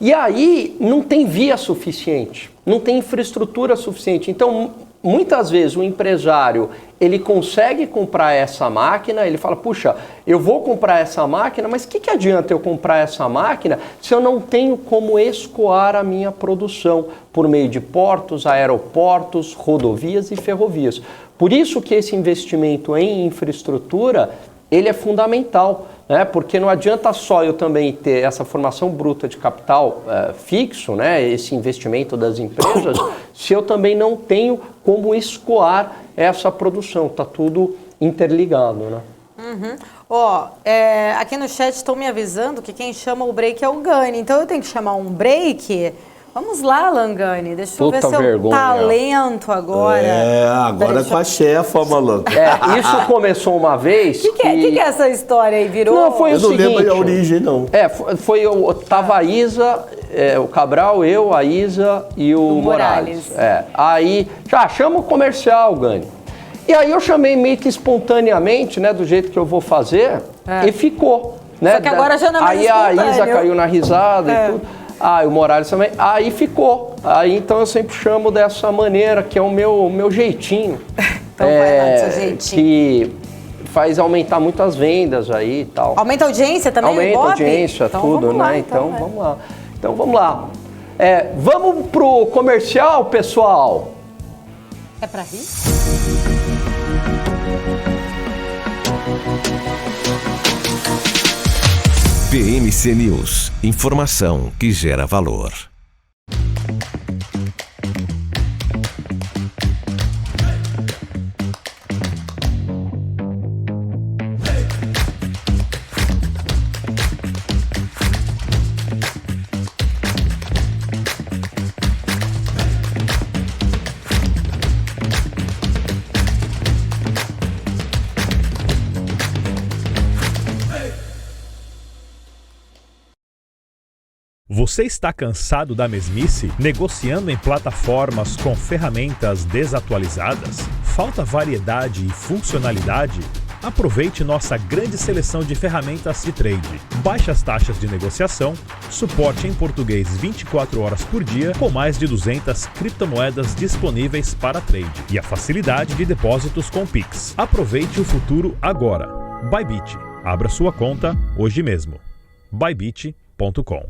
E aí não tem via suficiente, não tem infraestrutura suficiente. Então, muitas vezes o empresário, ele consegue comprar essa máquina, ele fala, puxa, eu vou comprar essa máquina, mas o que adianta eu comprar essa máquina se eu não tenho como escoar a minha produção por meio de portos, aeroportos, rodovias e ferrovias? Por isso que esse investimento em infraestrutura, ele é fundamental, né? Porque não adianta só eu também ter essa formação bruta de capital fixo, né? Esse investimento das empresas, se eu também não tenho como escoar essa produção. Está tudo interligado, né? Aqui no chat estão me avisando que quem chama o break é o Gani. Então eu tenho que chamar um break. Vamos lá, Langani. Deixa eu ver seu talento agora. Agora com a chefa, maluco. Isso começou uma vez. O que é essa história aí? Virou? Não, foi o seguinte. Eu não lembro a origem, não. Tava a Isa, o Cabral, eu, a Isa e o Morales. Aí, já chama o comercial, Gani. E aí eu chamei meio que espontaneamente, né, do jeito que eu vou fazer, e ficou. Né? Só que agora já não é mais espontâneo. Aí a Isa caiu na risada e tudo. O Morales também. Aí ficou. Aí então eu sempre chamo dessa maneira, que é o meu jeitinho. Então vai lá do seu jeitinho. Que faz aumentar muito as vendas aí e tal. Aumenta a audiência também? Aumenta a audiência, então, tudo, né? Então vamos lá. Então vamos lá. Vamos pro comercial, pessoal. É pra rir? BMC News. Informação que gera valor. Você está cansado da mesmice? Negociando em plataformas com ferramentas desatualizadas? Falta variedade e funcionalidade? Aproveite nossa grande seleção de ferramentas de trade. Baixas taxas de negociação, suporte em português 24 horas por dia, com mais de 200 criptomoedas disponíveis para trade. E a facilidade de depósitos com Pix. Aproveite o futuro agora. Bybit. Abra sua conta hoje mesmo. Bybit.com.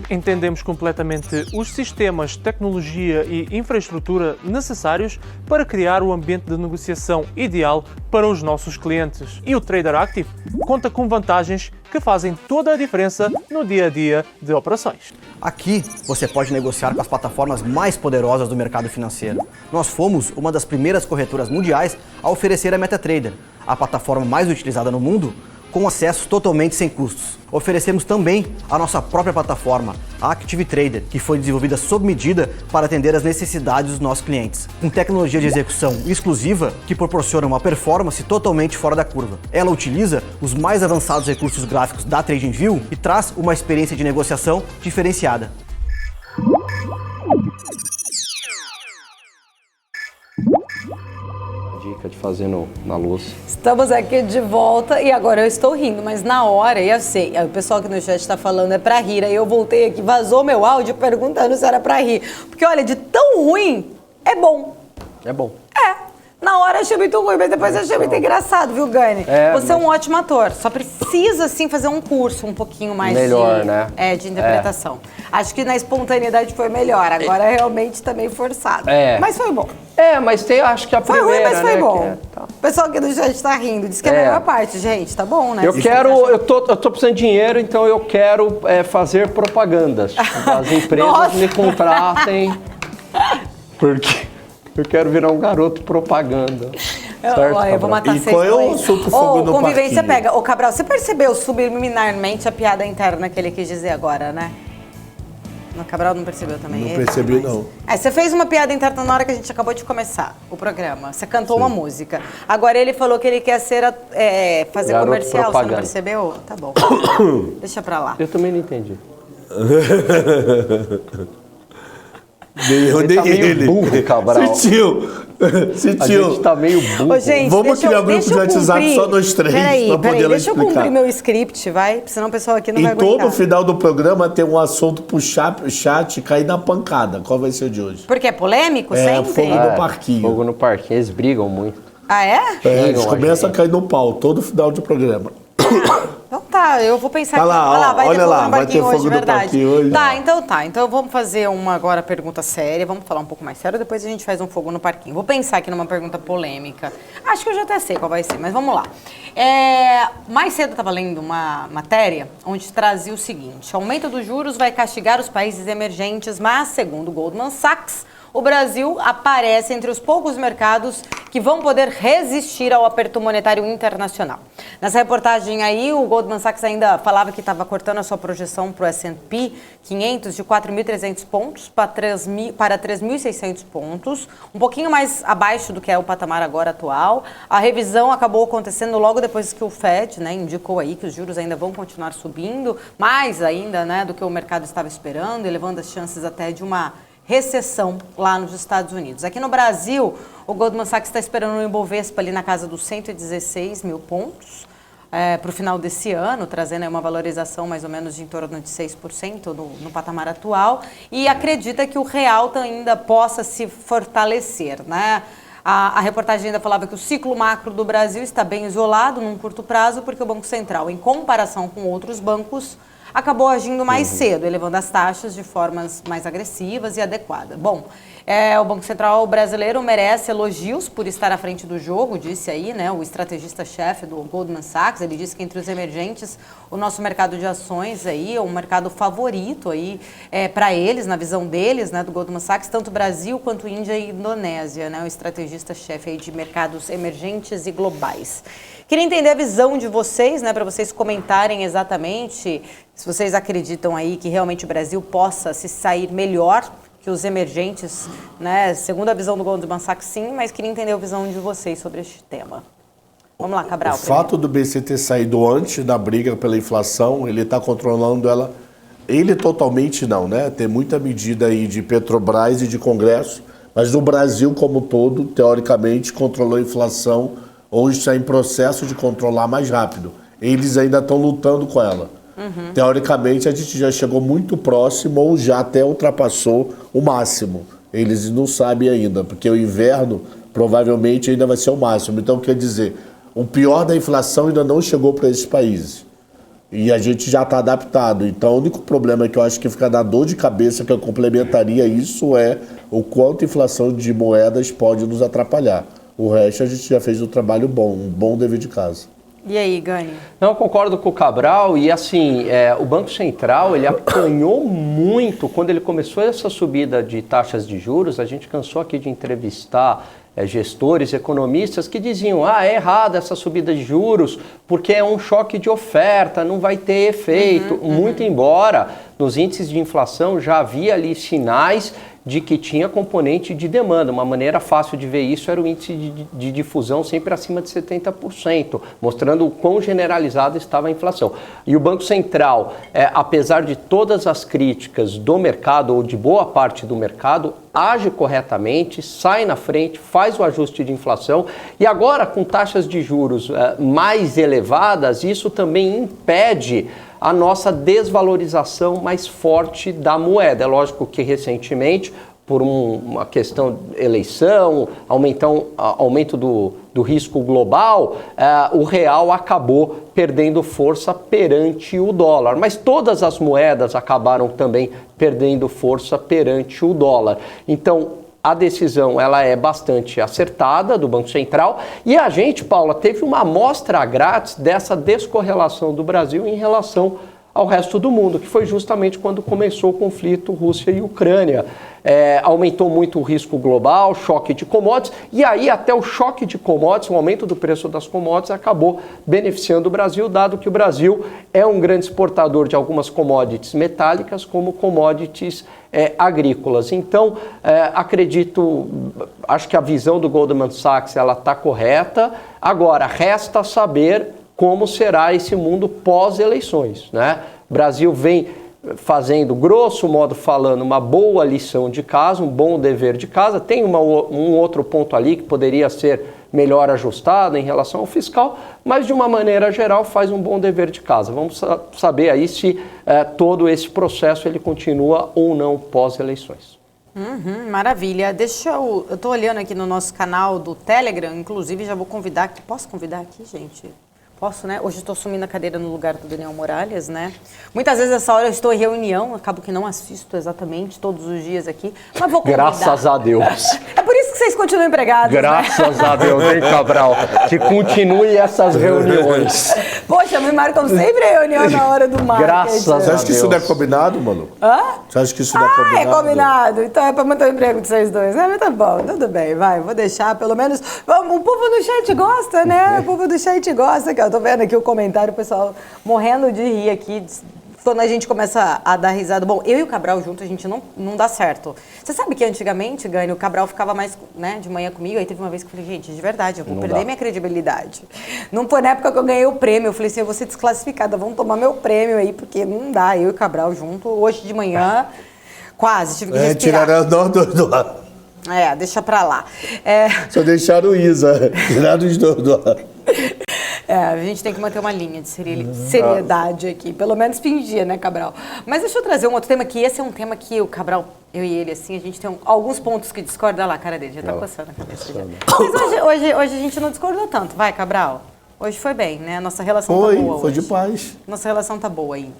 Entendemos completamente os sistemas, tecnologia e infraestrutura necessários para criar o ambiente de negociação ideal para os nossos clientes. E o Trader Active conta com vantagens que fazem toda a diferença no dia a dia de operações. Aqui você pode negociar com as plataformas mais poderosas do mercado financeiro. Nós fomos uma das primeiras corretoras mundiais a oferecer a MetaTrader, a plataforma mais utilizada no mundo, com acesso totalmente sem custos. Oferecemos também a nossa própria plataforma, a Active Trader, que foi desenvolvida sob medida para atender às necessidades dos nossos clientes, com tecnologia de execução exclusiva que proporciona uma performance totalmente fora da curva. Ela utiliza os mais avançados recursos gráficos da TradingView e traz uma experiência de negociação diferenciada. Dica de fazer na luz. Estamos aqui de volta e agora eu estou rindo, mas na hora, eu sei, o pessoal aqui no chat está falando é pra rir, aí eu voltei aqui, vazou meu áudio perguntando se era pra rir. Porque olha, de tão ruim, é bom. É bom. Na hora eu achei muito ruim, mas depois eu achei muito engraçado, viu, Gani? Você é um ótimo ator, só precisa, assim, fazer um curso um pouquinho mais melhor, né? De interpretação. Acho que na espontaneidade foi melhor, agora é realmente também forçado. Mas foi bom. Mas acho que a foi primeira, ruim, mas foi bom. Tá. O pessoal aqui do chat tá rindo, diz que é a melhor parte, gente, tá bom, né? Eu tô precisando de dinheiro, então eu quero fazer propagandas. As empresas me contratem, porque eu quero virar um garoto propaganda. Eu vou matar vocês. E qual é o assunto fogo no convivência parquinho? pega. Ô, Cabral, você percebeu subliminarmente a piada interna que ele quis dizer agora, né? O Cabral não percebeu também? Não percebi, não. Você fez uma piada interna na hora que a gente acabou de começar o programa. Você cantou uma música. Agora ele falou que ele quer fazer garoto comercial, propaganda. Você não percebeu? Tá bom. Deixa pra lá. Eu também não entendi. Nem tá meio burro, Cabral. Sentiu. A gente tá meio burro. Ô, gente, Vamos criar um grupo de WhatsApp só nós três pra poder ela deixa eu explicar. cumprir meu script, vai? Senão o pessoal aqui não vai E aguentar. todo final do programa tem um assunto pro chat cair na pancada. Qual vai ser o de hoje? Porque é polêmico sempre? Fogo no parquinho. Fogo no parquinho. Eles brigam muito. Ah, é? Eles começam a cair no pau todo final de programa. Então tá, eu vou pensar Tá lá, aqui. ó, Vai ter olha fogo lá, no vai parquinho ter hoje, fogo no verdade. parquinho hoje. Tá. Então vamos fazer uma agora pergunta séria. Vamos falar um pouco mais sério, depois a gente faz um fogo no parquinho. Vou pensar aqui numa pergunta polêmica. Acho que eu já até sei qual vai ser, mas vamos lá. Mais cedo eu estava lendo uma matéria onde trazia o seguinte: aumento dos juros vai castigar os países emergentes, mas, segundo Goldman Sachs, o Brasil aparece entre os poucos mercados que vão poder resistir ao aperto monetário internacional. Nessa reportagem aí, o Goldman Sachs ainda falava que estava cortando a sua projeção para o S&P 500 de 4.300 pontos para 3.600 pontos, um pouquinho mais abaixo do que é o patamar agora atual. A revisão acabou acontecendo logo depois que o Fed, né, indicou aí que os juros ainda vão continuar subindo, mais ainda, né, do que o mercado estava esperando, elevando as chances até de uma recessão lá nos Estados Unidos. Aqui no Brasil, o Goldman Sachs está esperando o Ibovespa ali na casa dos 116 mil pontos para o final desse ano, trazendo aí uma valorização mais ou menos de em torno de 6% no patamar atual, e acredita que o real ainda possa se fortalecer, né? A reportagem ainda falava que o ciclo macro do Brasil está bem isolado num curto prazo, porque o Banco Central, em comparação com outros bancos, acabou agindo mais cedo, elevando as taxas de formas mais agressivas e adequadas. Bom, o Banco Central brasileiro merece elogios por estar à frente do jogo, disse aí, né, o estrategista-chefe do Goldman Sachs. Ele disse que entre os emergentes, o nosso mercado de ações aí é um mercado favorito aí para eles, na visão deles, né, do Goldman Sachs, tanto Brasil quanto Índia e Indonésia, né, o estrategista-chefe aí de mercados emergentes e globais. Queria entender a visão de vocês, né, para vocês comentarem exatamente se vocês acreditam aí que realmente o Brasil possa se sair melhor que os emergentes, né, segundo a visão do Goldman Sachs, sim, mas queria entender a visão de vocês sobre este tema. Vamos lá, Cabral. O fato do BC ter saído antes da briga pela inflação, ele está controlando ela, ele totalmente não, né? Tem muita medida aí de Petrobras e de Congresso, mas no Brasil como todo, teoricamente, controlou a inflação, ou está em processo de controlar mais rápido. Eles ainda estão lutando com ela. Teoricamente, a gente já chegou muito próximo ou já até ultrapassou o máximo. Eles não sabem ainda, porque o inverno provavelmente ainda vai ser o máximo. Então, quer dizer, o pior da inflação ainda não chegou para esses países. E a gente já está adaptado. Então, o único problema que eu acho que fica na dor de cabeça que eu complementaria isso é o quanto a inflação de moedas pode nos atrapalhar. O resto a gente já fez um trabalho bom, um bom dever de casa. E aí, Gani? Não, eu concordo com o Cabral e assim, o Banco Central, ele apanhou muito quando ele começou essa subida de taxas de juros. A gente cansou aqui de entrevistar gestores, economistas que diziam, é errada essa subida de juros porque é um choque de oferta, não vai ter efeito. Muito embora nos índices de inflação já havia ali sinais de que tinha componente de demanda. Uma maneira fácil de ver isso era o índice de difusão sempre acima de 70%, mostrando o quão generalizada estava a inflação. E o Banco Central, apesar de todas as críticas do mercado, ou de boa parte do mercado, age corretamente, sai na frente, faz o ajuste de inflação. E agora, com taxas de juros mais elevadas, isso também impede a nossa desvalorização mais forte da moeda. É lógico que recentemente, por uma questão de eleição, aumento do risco global, o real acabou perdendo força perante o dólar. Mas todas as moedas acabaram também perdendo força perante o dólar. Então, a decisão ela é bastante acertada do Banco Central e a gente, Paula, teve uma amostra grátis dessa descorrelação do Brasil em relação ao resto do mundo, que foi justamente quando começou o conflito Rússia e Ucrânia. Aumentou muito o risco global, choque de commodities, e aí até o choque de commodities, o aumento do preço das commodities acabou beneficiando o Brasil, dado que o Brasil é um grande exportador de algumas commodities metálicas, como commodities agrícolas. Então, acho que a visão do Goldman Sachs ela está correta. Agora, resta saber como será esse mundo pós-eleições, né? O Brasil vem fazendo, grosso modo falando, uma boa lição de casa, um bom dever de casa. Tem um outro ponto ali que poderia ser melhor ajustado em relação ao fiscal, mas de uma maneira geral faz um bom dever de casa. Vamos saber aí se todo esse processo ele continua ou não pós-eleições. Maravilha. Eu estou olhando aqui no nosso canal do Telegram, inclusive já vou convidar, posso convidar aqui, gente? Posso, né? Hoje estou assumindo a cadeira no lugar do Daniel Morales, né? Muitas vezes nessa hora eu estou em reunião, acabo que não assisto exatamente todos os dias aqui, mas vou convidar. Graças a Deus. É por isso que vocês continuam empregados, Graças a Deus, hein, Cabral? Que continue essas reuniões. Poxa, me marcam sempre a reunião na hora do marketing. Graças a Você acha que isso não é Deus. combinado, Manu? Hã? Você acha que isso não é combinado? É combinado. Então é pra manter o emprego de vocês dois, né? Mas tá bom, tudo bem, vai. Vou deixar, pelo menos... O povo do chat gosta, né? O povo do chat gosta. Eu tô vendo aqui o comentário, o pessoal morrendo de rir aqui, quando a gente começa a dar risada. Bom, eu e o Cabral junto, a gente não dá certo. Você sabe que antigamente, Gani, o Cabral ficava mais, né, de manhã comigo, aí teve uma vez que eu falei, gente, de verdade, eu vou perder minha credibilidade. Não foi na época que eu ganhei o prêmio, eu falei assim, eu vou ser desclassificada, vamos tomar meu prêmio aí, porque não dá, eu e o Cabral junto. Hoje de manhã, quase, tive que respirar. Tiraram do ar. Deixa pra lá. Só deixaram o Isa, tiraram os dois do ar. A gente tem que manter uma linha de seriedade aqui, pelo menos fingir, né, Cabral? Mas deixa eu trazer um outro tema, que esse é um tema que o Cabral, eu e ele, assim, a gente tem alguns pontos que discordam. Olha lá, a cara dele, já tá coçando a cabeça. Já. Mas hoje a gente não discordou tanto, vai, Cabral? Hoje foi bem, né? Nossa relação tá boa Foi hoje. de paz. Nossa relação tá boa aí.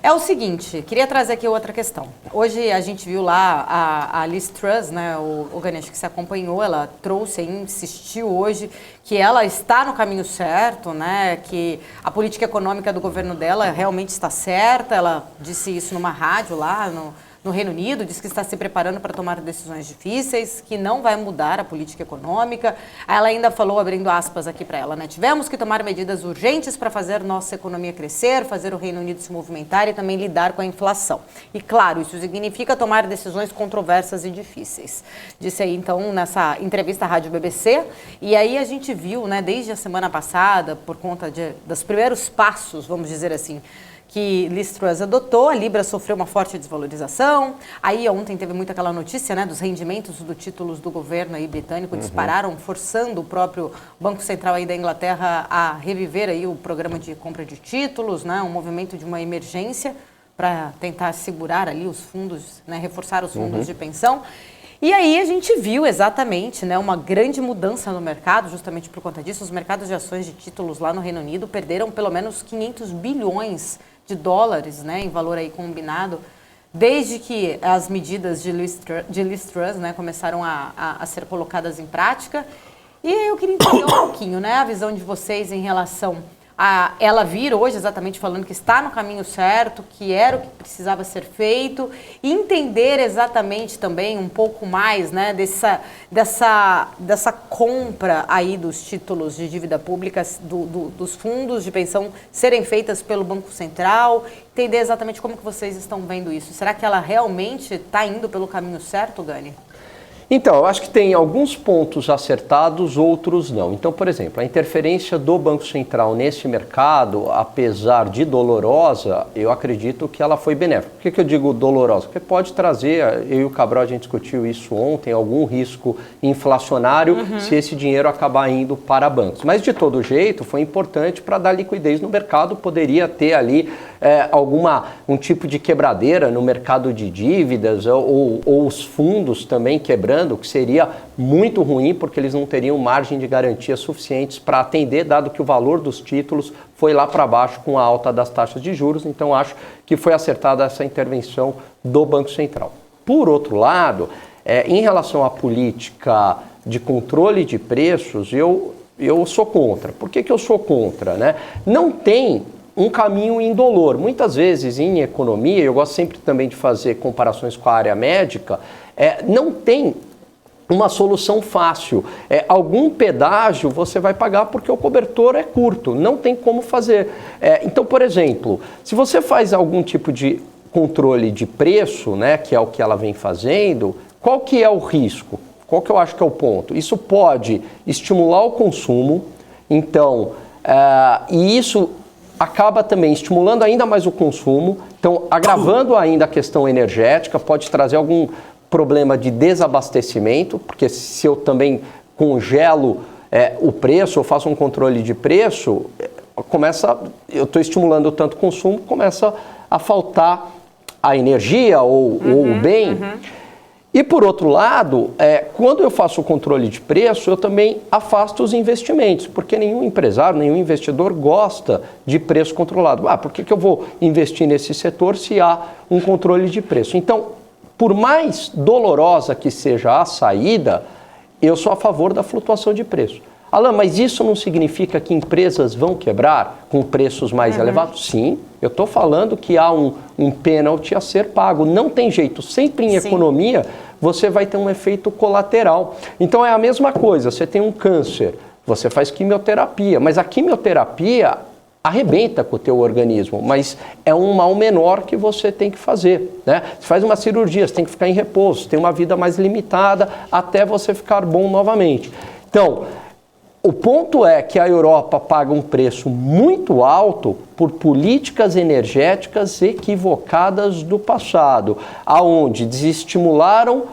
É o seguinte, queria trazer aqui outra questão. Hoje a gente viu lá a Liz Truss, né, o Ganesh que se acompanhou, ela trouxe aí, insistiu hoje que ela está no caminho certo, né, que a política econômica do governo dela realmente está certa. Ela disse isso numa rádio lá no Reino Unido, disse que está se preparando para tomar decisões difíceis, que não vai mudar a política econômica. Ela ainda falou, abrindo aspas aqui para ela, né? Tivemos que tomar medidas urgentes para fazer nossa economia crescer, fazer o Reino Unido se movimentar e também lidar com a inflação. E claro, isso significa tomar decisões controversas e difíceis. Disse aí então nessa entrevista à Rádio BBC. E aí a gente viu, né, desde a semana passada, por conta dos primeiros passos, vamos dizer assim, que Liz Truss adotou, a Libra sofreu uma forte desvalorização. Aí ontem teve muito aquela notícia, né, dos rendimentos dos títulos do governo aí britânico dispararam, forçando o próprio Banco Central aí da Inglaterra a reviver aí o programa de compra de títulos, né, um movimento de uma emergência para tentar segurar ali os fundos, né, reforçar os fundos de pensão. E aí a gente viu exatamente, né, uma grande mudança no mercado, justamente por conta disso. Os mercados de ações de títulos lá no Reino Unido perderam pelo menos 500 bilhões de dólares, né, em valor aí combinado, desde que as medidas de Liz Truss, né, começaram a ser colocadas em prática. E eu queria entender um pouquinho, né, a visão de vocês em relação a ela vir hoje exatamente falando que está no caminho certo, que era o que precisava ser feito, e entender exatamente também um pouco mais, né, dessa compra aí dos títulos de dívida pública, dos fundos de pensão serem feitas pelo Banco Central, entender exatamente como que vocês estão vendo isso. Será que ela realmente está indo pelo caminho certo, Gani? Então, eu acho que tem alguns pontos acertados, outros não. Então, por exemplo, a interferência do Banco Central nesse mercado, apesar de dolorosa, eu acredito que ela foi benéfica. Por que eu digo dolorosa? Porque pode trazer, eu e o Cabral, a gente discutiu isso ontem, algum risco inflacionário se esse dinheiro acabar indo para bancos. Mas, de todo jeito, foi importante para dar liquidez no mercado, poderia ter ali um tipo de quebradeira no mercado de dívidas ou os fundos também quebrando, que seria muito ruim porque eles não teriam margem de garantia suficientes para atender, dado que o valor dos títulos foi lá para baixo com a alta das taxas de juros. Então acho que foi acertada essa intervenção do Banco Central. Por outro lado, em relação à política de controle de preços, eu sou contra. Por que eu sou contra, né? Não tem um caminho indolor. Muitas vezes em economia, eu gosto sempre também de fazer comparações com a área médica, não tem uma solução fácil. Algum pedágio você vai pagar porque o cobertor é curto, não tem como fazer. Então, por exemplo, se você faz algum tipo de controle de preço, né, que é o que ela vem fazendo, qual que é o risco? Qual que eu acho que é o ponto? Isso pode estimular o consumo, então, e isso acaba também estimulando ainda mais o consumo, então agravando ainda a questão energética, pode trazer algum problema de desabastecimento, porque se eu também congelo o preço, eu faço um controle de preço, eu estou estimulando tanto o consumo, começa a faltar a energia ou o bem. E por outro lado, quando eu faço o controle de preço, eu também afasto os investimentos, porque nenhum empresário, nenhum investidor gosta de preço controlado. Por que eu vou investir nesse setor se há um controle de preço? Então, por mais dolorosa que seja a saída, eu sou a favor da flutuação de preço. Alan, mas isso não significa que empresas vão quebrar com preços mais elevados? Sim, eu estou falando que há um pênalti a ser pago. Não tem jeito, sempre em economia você vai ter um efeito colateral. Então é a mesma coisa, você tem um câncer, você faz quimioterapia, mas a quimioterapia arrebenta com o teu organismo, mas é um mal menor que você tem que fazer, né? Você faz uma cirurgia, você tem que ficar em repouso, tem uma vida mais limitada até você ficar bom novamente. Então, o ponto é que a Europa paga um preço muito alto por políticas energéticas equivocadas do passado, aonde desestimularam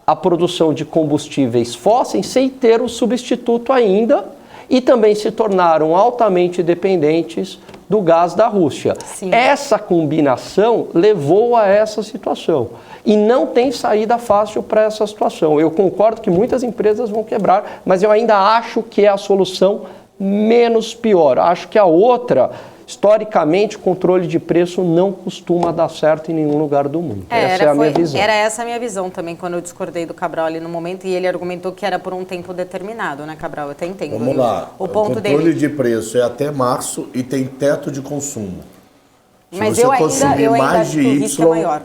a produção de combustíveis fósseis sem ter o substituto ainda, e também se tornaram altamente dependentes do gás da Rússia. Sim. Essa combinação levou a essa situação. E não tem saída fácil para essa situação. Eu concordo que muitas empresas vão quebrar, mas eu ainda acho que é a solução menos pior. Acho que a outra, historicamente, controle de preço não costuma dar certo em nenhum lugar do mundo. Essa é a minha visão. Era essa a minha visão também, quando eu discordei do Cabral ali no momento, e ele argumentou que era por um tempo determinado, né, Cabral? Eu até entendo. Vamos lá. O ponto controle dele. de preço é até março e tem teto de consumo. Se Mas você eu ainda consumir mais acho de que o risco é Y, maior.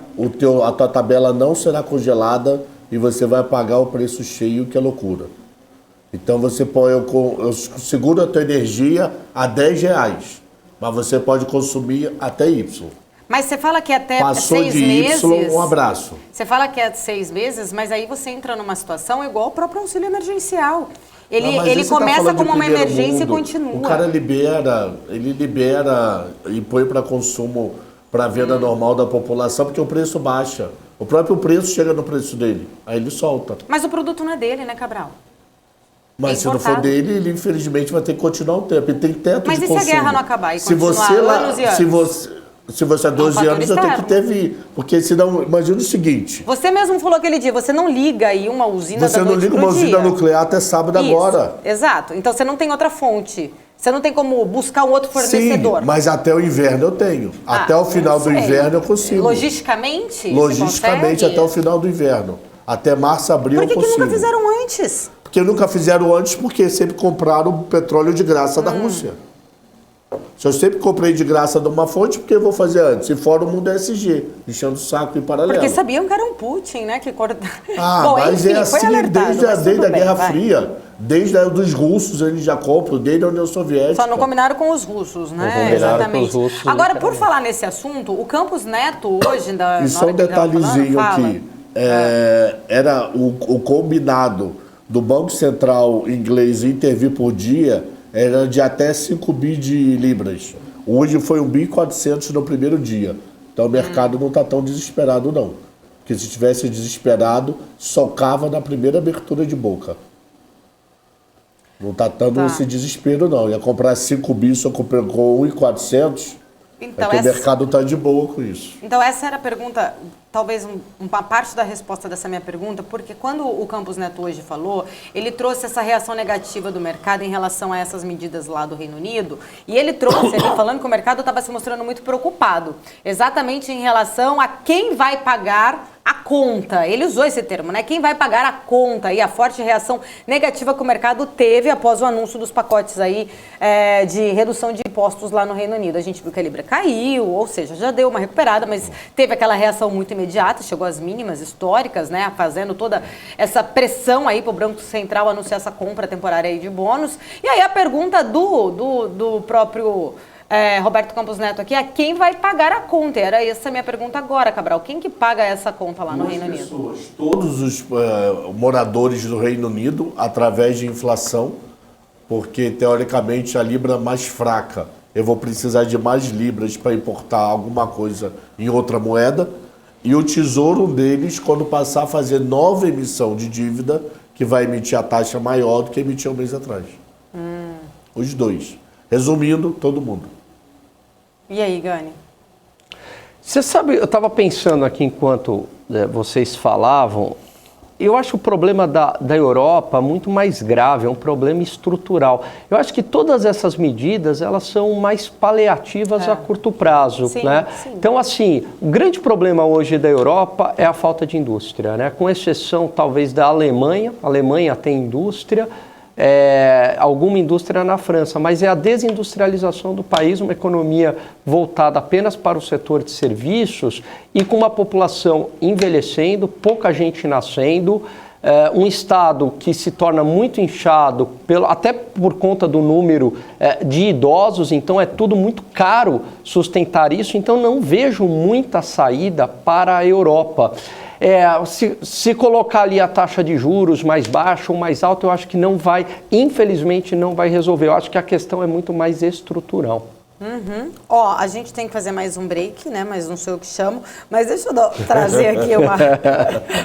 a tua tabela não será congelada e você vai pagar o preço cheio, que é loucura. Então você põe, eu seguro a tua energia a R$10, mas você pode consumir até Y. Mas você fala que até Passou 6 de meses... Y, um abraço. Você fala que é 6 meses, mas aí você entra numa situação igual o próprio auxílio emergencial. Ele Mas você começa falando como de uma primeiro emergência e mundo. continua. O cara libera e põe para consumo, para venda normal da população, porque o preço baixa. O próprio preço chega no preço dele, aí ele solta. Mas o produto não é dele, né, Cabral? Mas se não for dele, ele infelizmente vai ter que continuar um tempo. Ele tem teto Mas de e se consumo. a guerra não acabar e se continuar você anos e anos? Se você é 12 fator anos, eu tenho que externo. ter... Porque senão, imagina o seguinte... Você mesmo falou aquele dia, você não liga aí uma usina Você da não noite liga pro uma usina dia. nuclear até sábado Isso, agora. Exato. Então você não tem outra fonte. Você não tem como buscar um outro fornecedor. Sim, mas até o inverno eu tenho. Até o final do inverno eu consigo. Logisticamente? Logisticamente, você até o final do inverno. Até março, abril eu Por consigo. que nunca fizeram antes? Porque nunca fizeram antes, porque sempre compraram petróleo de graça da Rússia. Se eu sempre comprei de graça de uma fonte, por que eu vou fazer antes? E fora o mundo SG, enchendo o saco em paralelo. Porque sabiam que era um Putin, né? Que corta... Mas enfim, é assim foi alertado, desde mas a tudo bem, Guerra vai. Fria. Desde dos russos eles já compram, desde a União Soviética. Só não combinaram com os russos, né? Não combinaram Exatamente. com os russos, Agora, por literalmente. falar nesse assunto, o Campos Neto hoje... E só um detalhezinho aqui. Era o combinado do Banco Central inglês intervir por dia era de até 5 bi de libras. Hoje foi 1.400 no primeiro dia. Então o mercado não está tão desesperado, não. Porque se tivesse desesperado, socava na primeira abertura de boca. Não está tanto esse desespero, não. Ia comprar 5 bi, só comprou com 1.400. Então, o mercado está de boa com isso. Então, essa era a pergunta, talvez uma parte da resposta dessa minha pergunta, porque quando o Campos Neto hoje falou, ele trouxe essa reação negativa do mercado em relação a essas medidas lá do Reino Unido, e ele trouxe ali falando que o mercado estava se mostrando muito preocupado, exatamente em relação a quem vai pagar a conta. Ele usou esse termo, né? Quem vai pagar a conta? E a forte reação negativa que o mercado teve após o anúncio dos pacotes aí de redução de impostos lá no Reino Unido. A gente viu que a Libra caiu, ou seja, já deu uma recuperada, mas teve aquela reação muito imediata, chegou às mínimas históricas, né? Fazendo toda essa pressão aí para o Banco Central anunciar essa compra temporária aí de bônus. E aí a pergunta do próprio... Roberto Campos Neto aqui, quem vai pagar a conta? Era essa a minha pergunta agora, Cabral. Quem que paga essa conta lá no Reino Unido? Todos os moradores do Reino Unido, através de inflação, porque teoricamente a libra mais fraca, eu vou precisar de mais libras para importar alguma coisa em outra moeda, e o tesouro deles, quando passar a fazer nova emissão de dívida, que vai emitir a taxa maior do que emitiu um mês atrás. Os dois. Resumindo, todo mundo. E aí, Gani? Você sabe, eu estava pensando aqui enquanto vocês falavam, eu acho o problema da Europa muito mais grave, é um problema estrutural. Eu acho que todas essas medidas, elas são mais paliativas a curto prazo, Sim, né? sim. Então, assim, o grande problema hoje da Europa é a falta de indústria, né? Com exceção, talvez, da Alemanha. A Alemanha tem indústria, alguma indústria na França, mas é a desindustrialização do país, uma economia voltada apenas para o setor de serviços e com uma população envelhecendo, pouca gente nascendo, um Estado que se torna muito inchado, até por conta do número de idosos, então é tudo muito caro sustentar isso, então não vejo muita saída para a Europa. Se colocar ali a taxa de juros mais baixa ou mais alta, eu acho que não vai, infelizmente não vai resolver. Eu acho que a questão é muito mais estrutural. Ó, a gente tem que fazer mais um break, né? Mas não sou eu que chamo. Mas deixa eu trazer aqui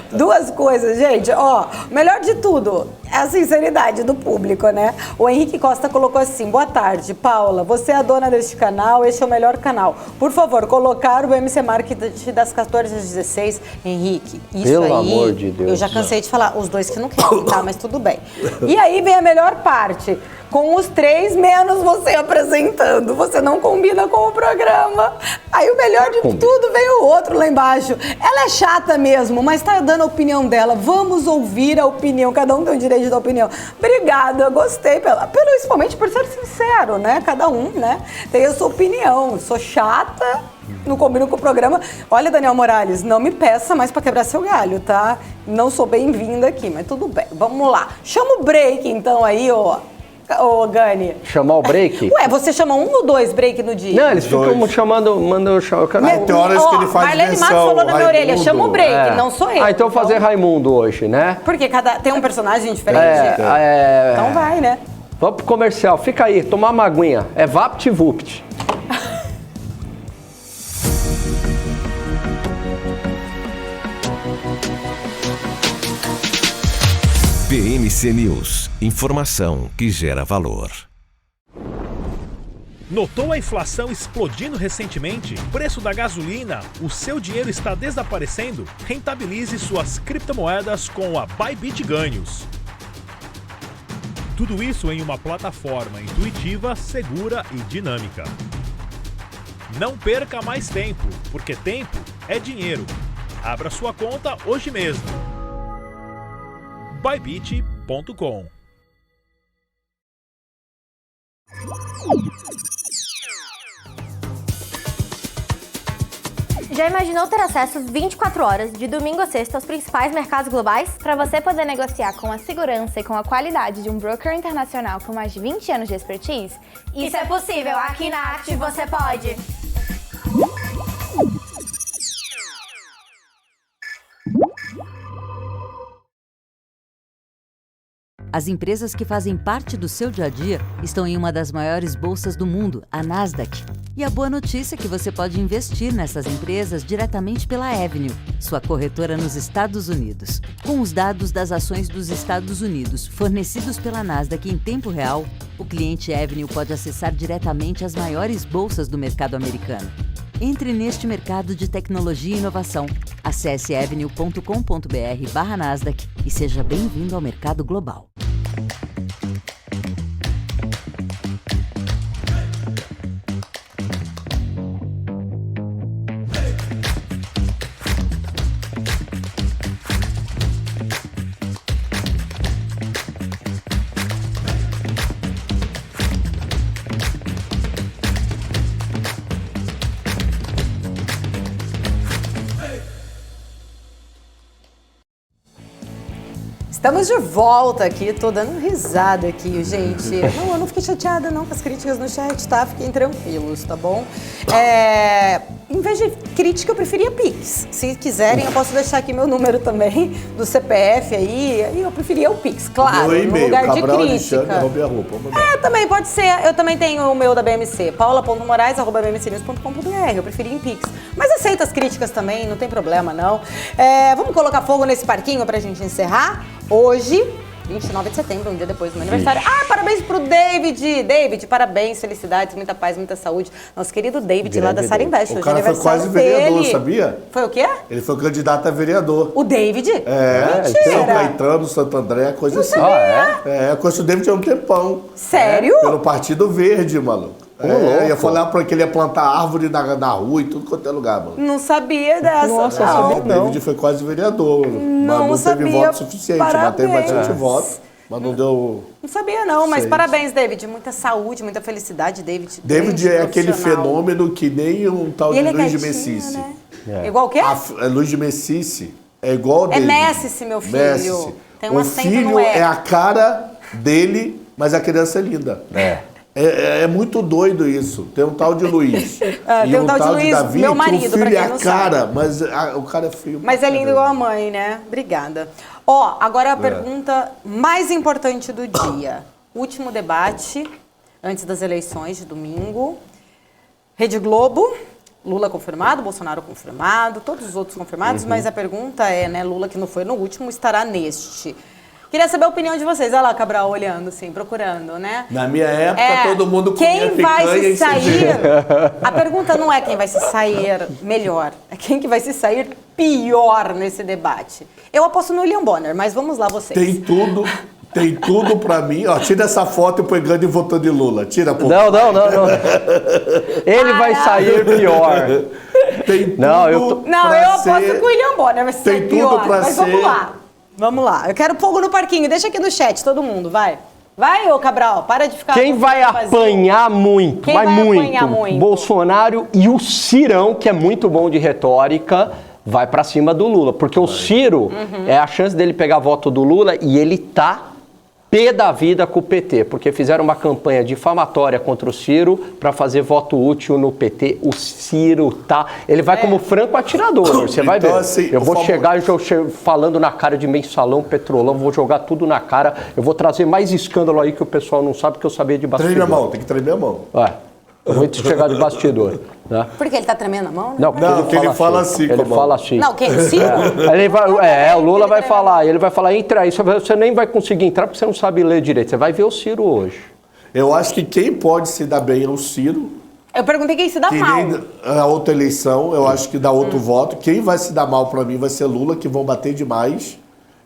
duas coisas, gente. Ó, melhor de tudo é a sinceridade do público, né? O Henrique Costa colocou assim: boa tarde, Paula. Você é a dona deste canal, este é o melhor canal. Por favor, colocar o BMC Marketing das 14 às 16. Henrique, isso pelo aí, amor de Deus, eu já cansei de falar. Os dois que não querem, tá? Mas tudo bem. E aí vem a melhor parte. Com os 3 menos você apresentando. Você não combina com o programa. Aí o melhor de tudo vem o outro lá embaixo. Ela é chata mesmo, mas tá dando a opinião dela. Vamos ouvir a opinião. Cada um tem o direito de dar opinião. Obrigada, gostei. Principalmente por ser sincero, né? Cada um, né? Tem a sua opinião. Eu sou chata, não combino com o programa. Olha, Daniel Morales, não me peça mais pra quebrar seu galho, tá? Não sou bem-vinda aqui, mas tudo bem. Vamos lá. Chama o break, então, aí, ó. Ô, Gani. Chamar o break? Ué, você chama 1 ou 2 break no dia? Não, eles ficam chamando, mandam eu chamar. Tem horas que ele faz Marlene Matos falou na minha orelha, chama o break, não sou eu. Então fazer Raimundo hoje, né? Porque tem um personagem diferente? Então vai, né? Vamos pro comercial, fica aí, tomar uma aguinha. É VaptVupt. BMC News, informação que gera valor. Notou a inflação explodindo recentemente? Preço da gasolina? O seu dinheiro está desaparecendo? Rentabilize suas criptomoedas com a Bybit Ganhos. Tudo isso em uma plataforma intuitiva, segura e dinâmica. Não perca mais tempo, porque tempo é dinheiro. Abra sua conta hoje mesmo. Bybit.com. Já imaginou ter acesso 24 horas, de domingo a sexta, aos principais mercados globais? Para você poder negociar com a segurança e com a qualidade de um broker internacional com mais de 20 anos de expertise? Isso é possível, aqui na Active você pode! As empresas que fazem parte do seu dia a dia estão em uma das maiores bolsas do mundo, a Nasdaq. E a boa notícia é que você pode investir nessas empresas diretamente pela Avenue, sua corretora nos Estados Unidos. Com os dados das ações dos Estados Unidos fornecidos pela Nasdaq em tempo real, o cliente Avenue pode acessar diretamente as maiores bolsas do mercado americano. Entre neste mercado de tecnologia e inovação. Acesse avenue.com.br/Nasdaq e seja bem-vindo ao mercado global. Estamos de volta aqui, tô dando risada aqui, gente. Não, eu não fiquei chateada não com as críticas no chat, tá? Fiquem tranquilos, tá bom? Em vez de crítica, eu preferia Pix. Se quiserem, eu posso deixar aqui meu número também, do CPF aí eu preferia o Pix, claro, meu no lugar de crítica. Também pode ser. Eu também tenho o meu da BMC, paula.morais@bmcnews.com.br. Eu preferi em Pix. Mas aceito as críticas também, não tem problema não. Vamos colocar fogo nesse parquinho pra gente encerrar? Hoje, 29 de setembro, um dia depois do meu aniversário. Parabéns pro David! David, parabéns, felicidades, muita paz, muita saúde. Nosso querido David lá da Sara Invest. O cara foi quase vereador, sabia? Foi o quê? Ele foi candidato a vereador. O David? São Caetano, Santo André, coisa assim. Eu conheço o David há um tempão. Sério? Pelo Partido Verde, maluco. Ia falar pra que ele ia plantar árvore na rua e tudo quanto é lugar, mano. Não sabia dessa. Nossa, não. O David foi quase vereador, mas não teve voto suficiente. Parabéns. Mas teve bastante voto. mas não deu... Não sabia não, mas 6. parabéns, David. Muita saúde, muita felicidade, David. David é aquele profissional. fenômeno que nem um tal E de ele é Luiz de quietinho, Messice. né? Igual o quê? Luiz de Messice é igual ao É David. Messi, meu filho. Messi. Tem um o acento filho no E. é a cara dele, mas a criança é linda. É muito doido isso. Tem um tal de Luiz. Tem um tal de Luiz, Davi, meu que marido, o pra filho quem é a não cara, sabe. mas o cara é feio. Mas é lindo igual a mãe, né? Obrigada. Ó, agora a pergunta mais importante do dia. Último debate, antes das eleições de domingo. Rede Globo, Lula confirmado, Bolsonaro confirmado, todos os outros confirmados, mas a pergunta é, né, Lula que não foi no último, estará neste. Queria saber a opinião de vocês. Olha lá, Cabral olhando assim, procurando, né? Na minha época, todo mundo comia quem picanha vai se e sair? cerveja. A pergunta não é quem vai se sair melhor, é quem que vai se sair pior nesse debate. Eu aposto no William Bonner, mas vamos lá vocês. Tem tudo pra mim. Ó, tira essa foto e põe Gandhi votando em Lula. Tira, pô. Não. Ele vai sair pior. Tem tudo Não, eu aposto ser... que o William Bonner vai ser Tem tudo pior, pra mas ser... vamos lá. Vamos lá. Eu quero fogo no parquinho. Deixa aqui no chat, todo mundo, vai. Vai, ô Cabral, para de ficar... Quem vai apanhar muito, Quem vai apanhar muito? Bolsonaro e o Cirão, que é muito bom de retórica, vai pra cima do Lula. Porque o Ciro, é a chance dele pegar voto do Lula e ele tá pé da vida com o PT, porque fizeram uma campanha difamatória contra o Ciro para fazer voto útil no PT. O Ciro tá... Ele vai como franco atirador, você vai ver. Assim, eu vou chegar falando na cara de mensalão, petrolão, vou jogar tudo na cara. Eu vou trazer mais escândalo aí que o pessoal não sabe, que eu sabia de bastidor. Treme a mão, tem que tremer a mão. Eu vou chegar de bastidor. Né? Porque ele tá tremendo a mão, né? Não, porque ele fala assim com a Ele mão. fala assim. Não, quem? O Ciro? Ele vai, o Lula vai falar, ele vai falar, entra aí, você nem vai conseguir entrar porque você não sabe ler direito. Você vai ver o Ciro hoje. Eu acho que quem pode se dar bem é o Ciro. Eu perguntei quem se dá mal. A outra eleição, eu acho que dá outro voto. Quem vai se dar mal pra mim vai ser Lula, que vão bater demais.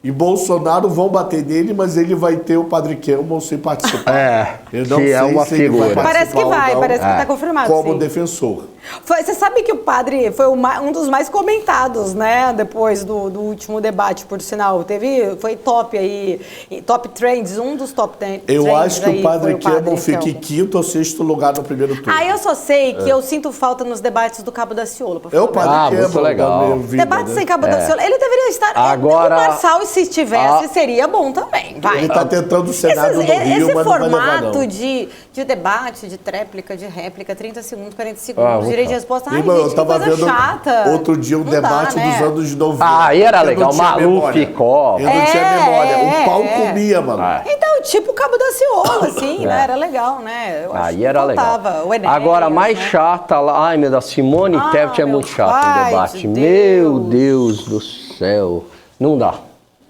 E Bolsonaro vão bater nele, mas ele vai ter o Padre Kelmo sem participar. Eu não que sei é uma se ele figura. vai Parece que participar vai, ou não, parece que tá confirmado, como sim. defensor. Você sabe que o padre foi um dos mais comentados, né? Depois do último debate, por sinal. Foi top aí, top trends, um dos top trends. Eu acho que aí o Padre foi Kelmo fica em quinto ou sexto lugar no primeiro turno. Eu só sei que eu sinto falta nos debates do Cabo da Ciolo. É o Padre muito legal. da minha vida, Debates né? sem Cabo da Ciolo. Ele deveria estar... Agora- O Marçal, se estivesse, seria bom também. Vai. Ele tá tentando o Senado do Rio, esse mas não vai levar, formato não. de debate, de tréplica, de réplica, 30 segundos, 40 Ah, segundos, muito direito de chato. resposta. Ai, Irmão, gente, eu tava que coisa vendo chata. outro dia um Não debate dá, né? dos anos 90. Aí era Eu não legal, tinha Maluf, memória. Copa. Eu não tinha memória. O pau comia, mano. Então, tipo Cabo da Ciolo, assim, né? Era legal, né? Eu acho Aí que era faltava. legal. O Enéas, Agora, mais né? chata lá, ai meu Deus, Simone Tebet é meu muito chata pai no debate. de Meu Deus. Deus do céu. Não dá.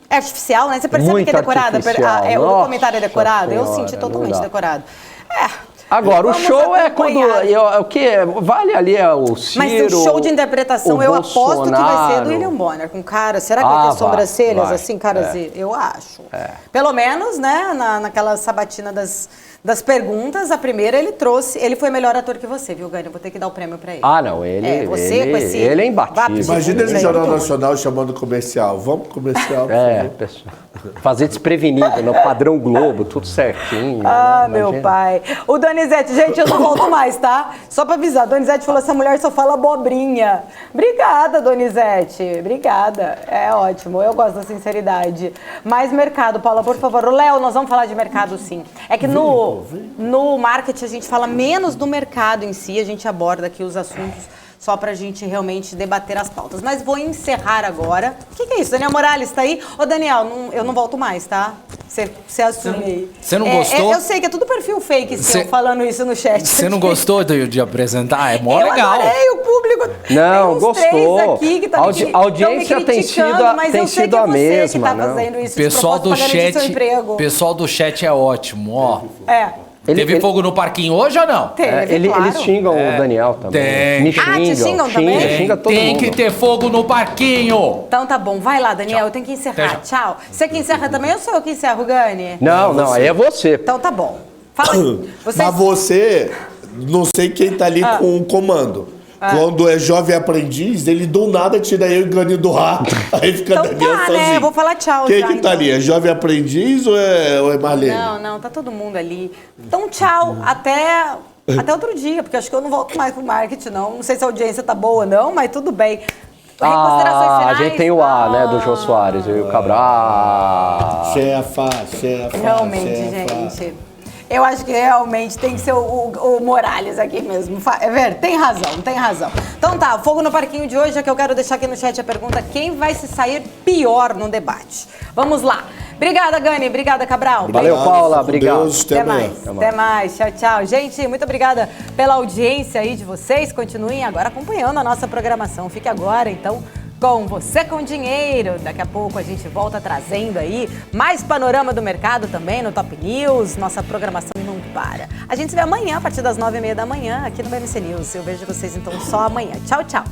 É artificial, né? Você percebe Muito que é decorada? artificial. O Nossa documentário é decorado? Eu Senhora, senti não totalmente dá. decorado. Agora, o Vamos show é quando... acompanhar. O que vale ali é o Ciro, Mas o show de interpretação, o eu aposto que vai ser do Bolsonaro. William Bonner, com cara. Será que vai ter sobrancelhas, vai. assim, caras? Eu acho. Pelo menos, né, naquela sabatina das perguntas, a primeira ele foi melhor ator que você, viu, Gani? Eu vou ter que dar o prêmio pra ele. Ah, não, ele, você com esse... ele é imbatível. Imagina ele no Isso aí, Jornal muito Nacional chamando comercial. Vamos pro comercial. Pessoal. Fazer desprevenido, no padrão Globo, tudo certinho. Ah, né? meu Imagina. pai. O Donizete, gente, eu não volto mais, tá? Só pra avisar, Donizete falou, essa mulher só fala abobrinha. Obrigada, Donizete. Obrigada. É ótimo, eu gosto da sinceridade. Mais mercado, Paula, por favor. O Léo, nós vamos falar de mercado, sim. É que no marketing a gente fala menos do mercado em si, a gente aborda aqui os assuntos só pra gente realmente debater as pautas. Mas vou encerrar agora. O que é isso? Daniel Morales tá aí? Ô, Daniel, eu não volto mais, tá? Você assume aí. Você não gostou? Eu sei que é tudo perfil fake seu falando isso no chat. Você não gostou de apresentar? É mó eu legal. Adorei o público. Não, tem uns gostou. 3 aqui que tá A audiência me tem criticando, sido mas tem eu sei sido que é a você mesma, que tá não. fazendo isso. Pessoal do chat, emprego. pessoal do chat é ótimo, ó. Teve fogo no parquinho hoje ou não? Teve, claro. Eles xingam o Daniel também. Tem. Me te xingam também? Xinga todo Tem mundo. que ter fogo no parquinho. Então tá bom, vai lá, Daniel, eu tenho que encerrar. Tchau. Você que encerra também ou sou eu que encerro, Gani? Não, aí é você. Então tá bom. Fala aí. Mas você, não sei quem tá ali com o comando. Quando é jovem aprendiz, ele do nada tira eu e Gani do rato. Aí fica Então Daniel tá, sozinho. né? Eu vou falar tchau Quem já, que tá ali? É jovem aprendiz ou é Marlene? Não, tá todo mundo ali. Então tchau, até outro dia, porque acho que eu não volto mais pro marketing, não. Não sei se a audiência tá boa ou não, mas tudo bem. A gente tem o A, né, do Jô Soares, eu e o Cabral. Chefa. Realmente, gente. Eu acho que realmente tem que ser o Morales aqui mesmo. É verdade, tem razão. Então tá, fogo no parquinho de hoje é que eu quero deixar aqui no chat a pergunta: quem vai se sair pior no debate? Vamos lá. Obrigada, Gani. Obrigada, Cabral. Valeu, Paula. Obrigado. Deus, Até mais. Tchau. Gente, muito obrigada pela audiência aí de vocês. Continuem agora acompanhando a nossa programação. Fique agora, então, com Você com Dinheiro. Daqui a pouco a gente volta trazendo aí mais panorama do mercado também no Top News. Nossa programação não para. A gente se vê amanhã, a partir das 9h30 da manhã, aqui no BMC News. Eu vejo vocês, então, só amanhã. Tchau.